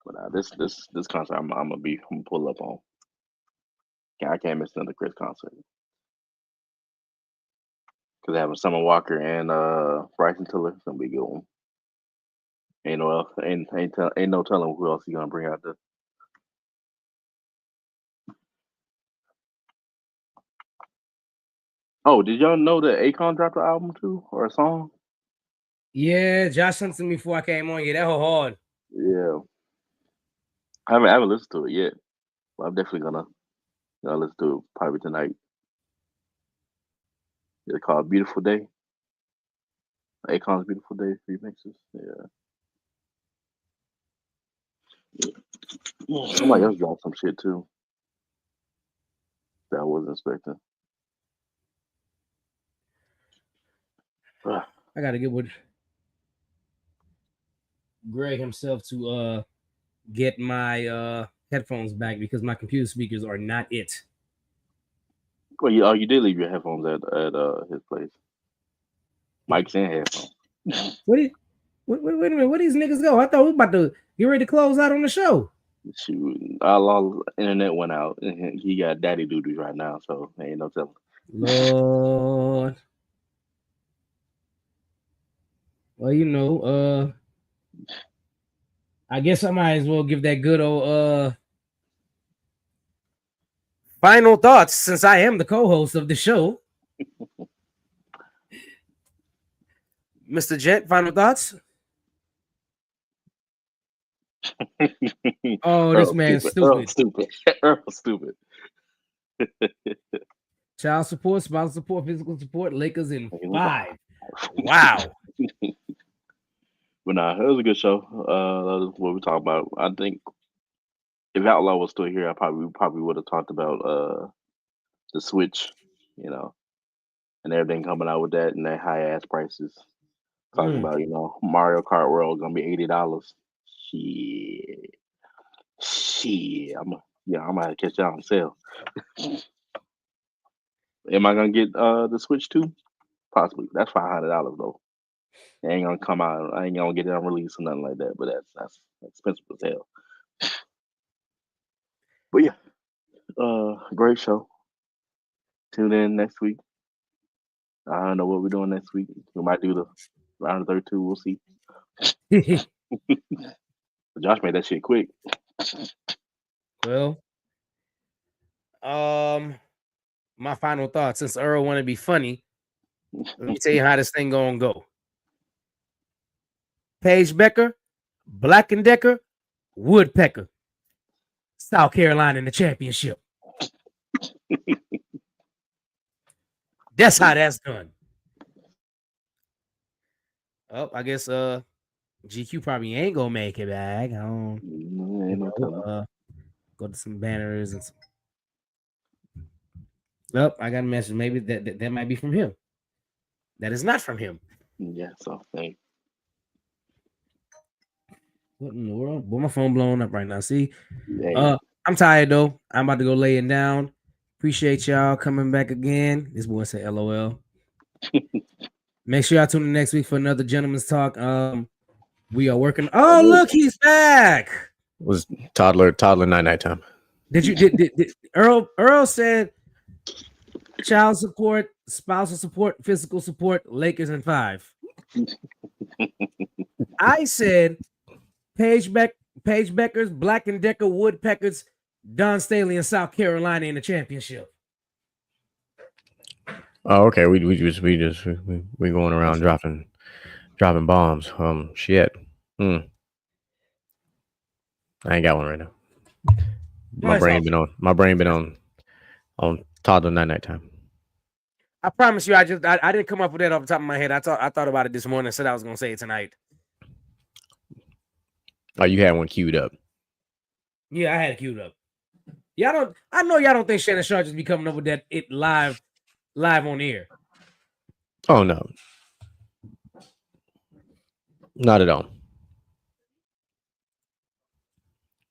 But this concert, I'm gonna pull up on. I can't miss another Chris concert because having Summer Walker and Bryson Tiller is gonna be a good one. Ain't no telling who else he gonna bring out there. Oh, did y'all know that Akon dropped an album too or a song? Yeah, Josh sent to me before I came on. Yeah, that whole hard. Yeah, I haven't listened to it yet, but I'm definitely gonna listen to it probably tonight. It's called "Beautiful Day." Akon's "Beautiful Day" remixes. Yeah. Somebody else dropped some shit too that I wasn't expecting. I gotta get with Greg himself to get my headphones back because my computer speakers are not it. Well, you did leave your headphones at his place. Mics and headphones. Wait a minute, where these niggas go? I thought we were about to get ready to close out on the show. Shoot, our internet went out, and he got daddy duties right now, so ain't no telling. Lord. Well, I guess I might as well give that good old final thoughts since I am the co-host of the show. Mr. Jet, final thoughts? Oh, this man's stupid. Earl stupid. Child support, spousal support, physical support, Lakers in 5. Wow. But nah, it was a good show. That was what we talked about. I think if Outlaw was still here, I probably would have talked about the Switch, and everything coming out with that and that high ass prices. Talking about, Mario Kart World gonna be $80. Shit. I'm gonna catch that on sale. Am I gonna get the Switch too? Possibly. That's $500 though. It ain't gonna come out. I ain't gonna get it on release or nothing like that. But that's expensive as hell. But yeah, great show. tune in next week. I don't know what we're doing next week. We might do the round of 32. We'll see. Josh made that shit quick. Well, my final thoughts. Since Earl want to be funny, let me tell you how this thing gonna go. Paige Becker, Black and Decker, Woodpecker, South Carolina in the championship. That's how that's done. Oh, I guess GQ probably ain't gonna make it back. I don't go to some banners and some. Oh, I got a message. Maybe that might be from him. That is not from him. Yeah, so thanks. What in the world? Boy, my phone blowing up right now. See, Yeah. I'm tired though. I'm about to go laying down. Appreciate y'all coming back again. This boy said LOL. Make sure y'all tune in next week for another gentleman's talk. We are working. Oh, look, he's back. It was toddler night time. Did Earl said child support, spousal support, physical support, Lakers in 5. I said Paige Becker's, Black and Decker, Woodpeckers, Don Staley in South Carolina in the championship. Oh, okay. We going around dropping bombs. Shit. I ain't got one right now. My brain been on toddler night time. I promise you, I didn't come up with that off the top of my head. I thought about it this morning. Said I was gonna say it tonight. Oh, you had one queued up. Yeah, I had it queued up. I know y'all don't think Shannon Sharp just be coming up with that it live on air. Oh no. Not at all.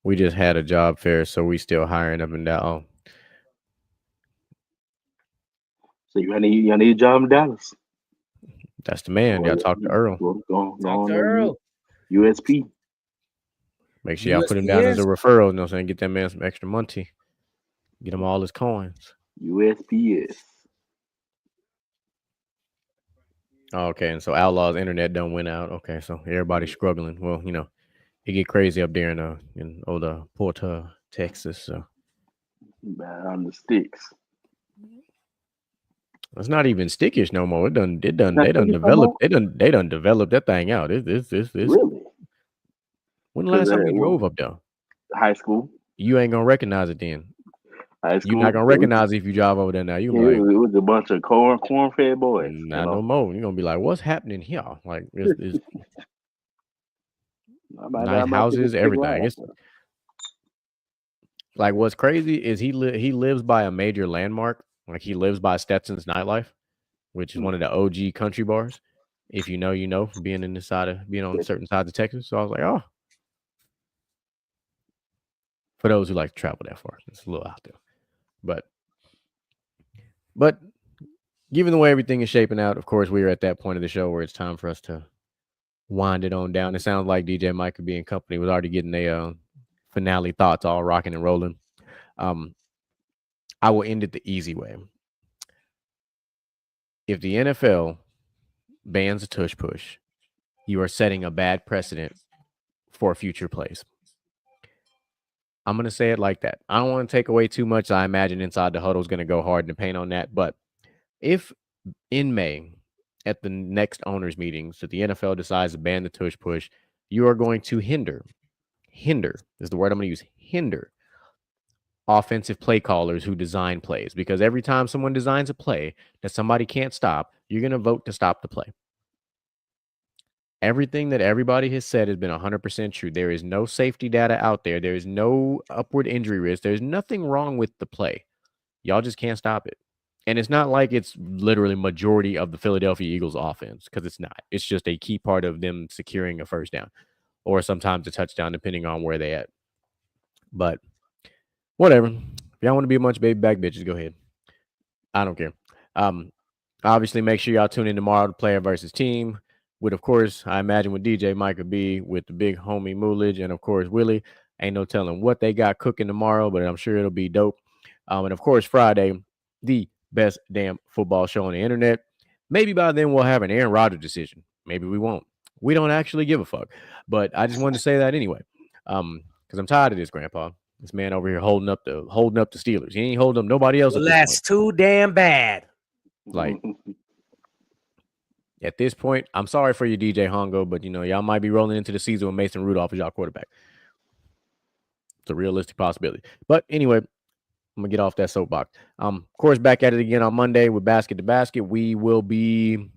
We just had a job fair, so we still hiring up and down. So you need a job in Dallas. That's the man. Y'all talk to Earl. Talk to Earl. USP. Make sure y'all put him down as a referral. You know what I'm saying? Get that man some extra money. Get him all his coins. USPS. Oh, okay, and so Outlaw's internet done went out. Okay, so everybody's struggling. Well, you know, it get crazy up there in old Porter, Texas. So Bad on the sticks. It's not even stickish no more. They done developed that thing out. It's really. When the last time you drove up there? High school. You ain't gonna recognize it then. High school. You're not gonna recognize it if you drive over there now. You it was a bunch of corn-fed boys. Not no more. You're gonna be like, what's happening here? Like it's nice houses, everything. It's like what's crazy is he lives by a major landmark. Like he lives by Stetson's Nightlife, which is one of the OG country bars. If you know, you know, from being on certain sides of Texas. So I was like, oh. For those who like to travel that far, it's a little out there. But given the way everything is shaping out, of course, we are at that point of the show where it's time for us to wind it on down. It sounds like DJ Mike could be in company was already getting a finale thoughts all rocking and rolling. I will end it the easy way. If the NFL bans a tush push, you are setting a bad precedent for future plays. I'm going to say it like that. I don't want to take away too much. I imagine Inside the Huddle is going to go hard in the paint on that. But if in May at the next owners meetings that the NFL decides to ban the tush push, you are going to hinder is the word I'm going to use, hinder offensive play callers who design plays. Because every time someone designs a play that somebody can't stop, you're going to vote to stop the play. Everything that everybody has said has been 100% true. There is no safety data out there. There is no upward injury risk. There's nothing wrong with the play. Y'all just can't stop it. And it's not like it's literally majority of the Philadelphia Eagles offense, because it's not. It's just a key part of them securing a first down or sometimes a touchdown, depending on where they at. But whatever. If y'all want to be a bunch of baby back bitches, go ahead. I don't care. Obviously, make sure y'all tune in tomorrow to Player versus Team. With, of course, I imagine with DJ Mike could be with the big homie Moolage and, of course, Willie. Ain't no telling what they got cooking tomorrow, but I'm sure it'll be dope. And, of course, Friday, the best damn football show on the internet. Maybe by then we'll have an Aaron Rodgers decision. Maybe we won't. We don't actually give a fuck. But I just wanted to say that anyway. Because I'm tired of this, Grandpa. This man over here holding up the Steelers. He ain't holding up nobody else Well, at this that's point. too damn bad. Like at this point, I'm sorry for you, DJ Hongo, but y'all might be rolling into the season with Mason Rudolph as y'all quarterback. It's a realistic possibility. But anyway, I'm gonna get off that soapbox. Of course, back at it again on Monday with Basket to Basket. We will be,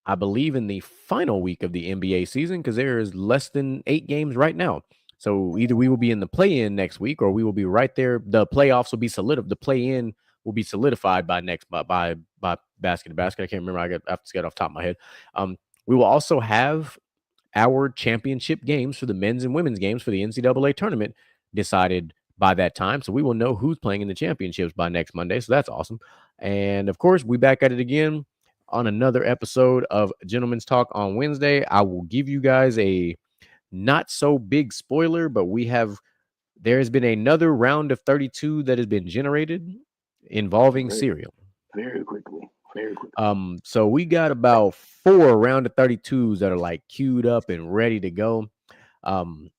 I believe, in the final week of the NBA season because there is less than 8 games right now. So either we will be in the play-in next week or we will be right there. The playoffs will be solidified. The play-in will be solidified by Basket to Basket. I can't remember. I have to get off the top of my head. We will also have our championship games for the men's and women's games for the NCAA tournament decided by that time. So we will know who's playing in the championships by next Monday. So that's awesome. And of course, we back at it again on another episode of Gentleman's Talk on Wednesday. I will give you guys a not so big spoiler, but there has been another round of 32 that has been generated involving cereal. Very quickly. So we got about 4 round of 32s that are like queued up and ready to go. Ain't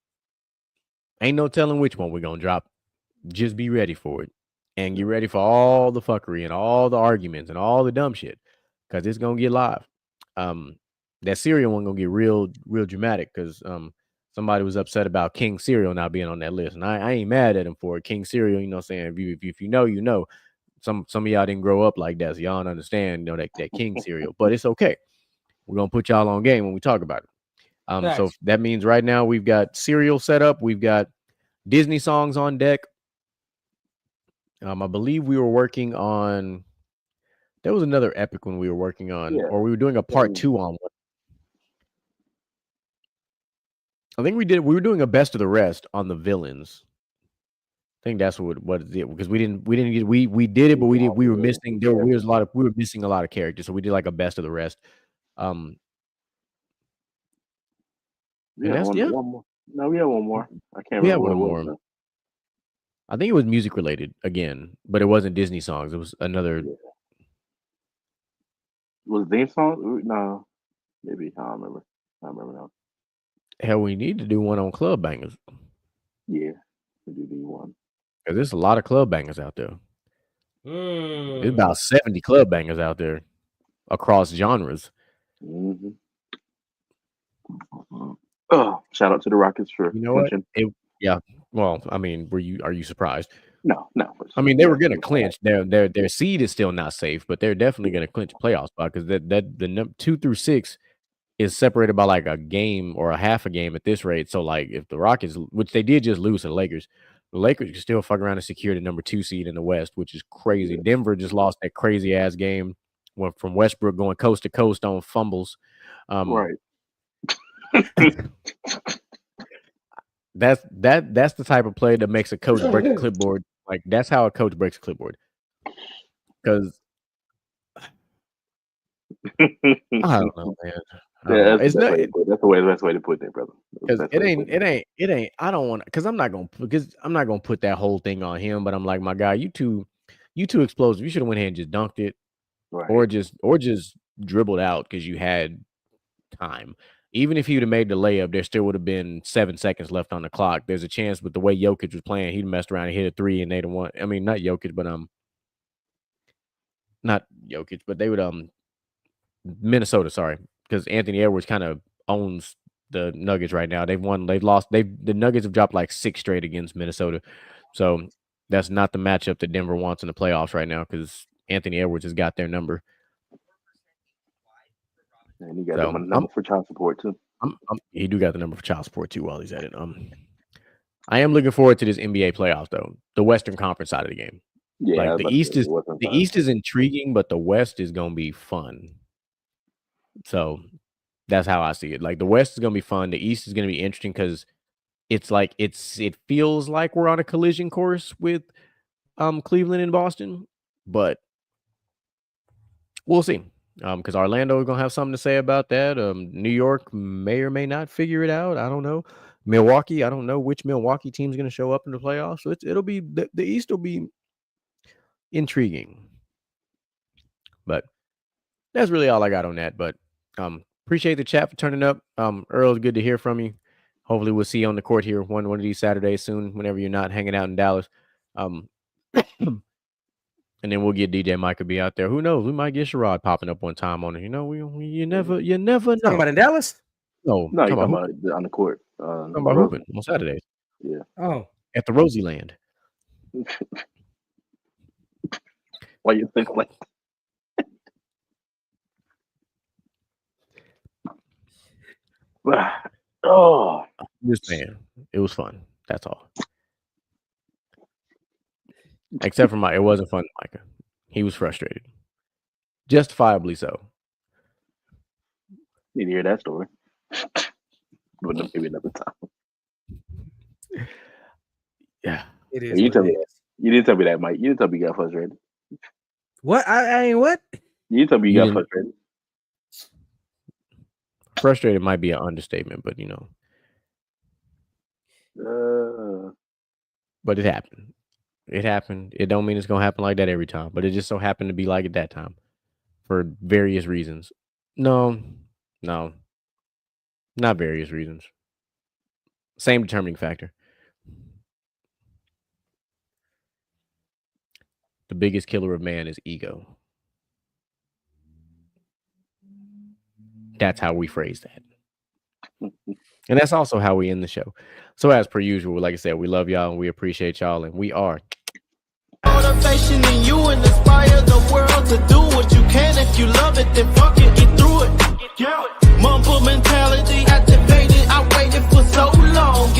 no telling which one we're gonna drop. Just be ready for it and get ready for all the fuckery and all the arguments and all the dumb shit because it's gonna get live. That cereal one gonna get real dramatic because somebody was upset about King Cereal not being on that list, and I ain't mad at him for it. King Cereal, you know what I'm saying? If you know, you know. Some of y'all didn't grow up like that, so y'all don't understand, that King Cereal. But it's okay. We're gonna put y'all on game when we talk about it. So that means right now we've got cereal set up, we've got Disney songs on deck. I believe we were working on. There was another epic one we were working on, or we were doing a part 2 on one. I think we were doing a best of the rest on the villains. I think that's what it is because we did it, but we were missing. We were missing a lot of characters, so we did like a best of the rest. One more. No, we have one more. I can't remember what it was. More. I think it was music related again, but it wasn't Disney songs. It was another. Yeah. Was theme song? No, maybe I don't remember. I don't remember now. Hell, we need to do one on club bangers. Yeah, we do need one. Because there's a lot of club bangers out there. There's about 70 club bangers out there across genres. Mm-hmm. Oh, shout out to the Rockets for clinching. Yeah. Well, I mean, are you surprised? No. I mean, they were going to clinch. Their seed is still not safe, but they're definitely going to clinch a playoff spot because the number 2 through 6 is separated by like a game or a half a game at this rate. So like if the Rockets, which they did just lose to the Lakers can still fuck around and secure the number 2 seed in the West, which is crazy. Yeah. Denver just lost that crazy ass game from Westbrook going coast to coast on fumbles. Right. That's the type of play that makes a coach break a clipboard. Like that's how a coach breaks a clipboard. Because I don't know, man. Yeah, that's the best way to put it, brother. Because it ain't. I don't want because I'm not gonna put that whole thing on him. But I'm like, my guy, you too explosive. You should have went ahead and just dunked it, right. or just dribbled out because you had time. Even if he would have made the layup, there still would have been 7 seconds left on the clock. There's a chance with the way Jokic was playing, he'd messed around and hit a 3, and they'd have won. I mean, not Jokic, but not Jokic, but they would Minnesota. Sorry. Because Anthony Edwards kind of owns the Nuggets right now. The Nuggets have dropped like 6 straight against Minnesota. So that's not the matchup that Denver wants in the playoffs right now because Anthony Edwards has got their number. And he got the number for child support too. He do got the number for child support too while he's at it. I am looking forward to this NBA playoffs though. The Western Conference side of the game. Yeah, like the East is intriguing, but the West is gonna be fun. So that's how I see it. Like the West is gonna be fun. The East is gonna be interesting because it feels like we're on a collision course with Cleveland and Boston, but we'll see. Because Orlando is gonna have something to say about that. New York may or may not figure it out. I don't know. Milwaukee, I don't know which Milwaukee team is gonna show up in the playoffs. So it'll be the East will be intriguing. But that's really all I got on that. But appreciate the chat for turning up. Earl, good to hear from you. Hopefully we'll see you on the court here one of these Saturdays soon, whenever you're not hanging out in Dallas. And then we'll get DJ Micah B out there. Who knows? We might get Sherrod popping up one time on it. You know, you never know. Talking about in Dallas? No, you're talking about on the court. Talking about hooping on Saturdays. Yeah. Oh. At the Rosie Land. Why you think like oh, just saying, it was fun. That's all. Except for Mike, it wasn't fun, Micah. He was frustrated, justifiably so. You need to hear that story, but maybe another time. Yeah, it is. You tell me that. You didn't tell me that, Mike. You didn't tell me you got frustrated. What? I ain't what? You didn't tell me you got frustrated. Frustrated might be an understatement, but you know. But it happened. It happened. It don't mean it's gonna happen like that every time, but it just so happened to be like it that time for various reasons. No, not various reasons. Same determining factor. The biggest killer of man is ego. That's how we phrase that. And that's also how we end the show. So as per usual, like I said, we love y'all and we appreciate y'all, and we are motivation in you and inspire the world to do what you can. If you love it, then fuck it, get through it. Mumble mentality activated. I waited for so long.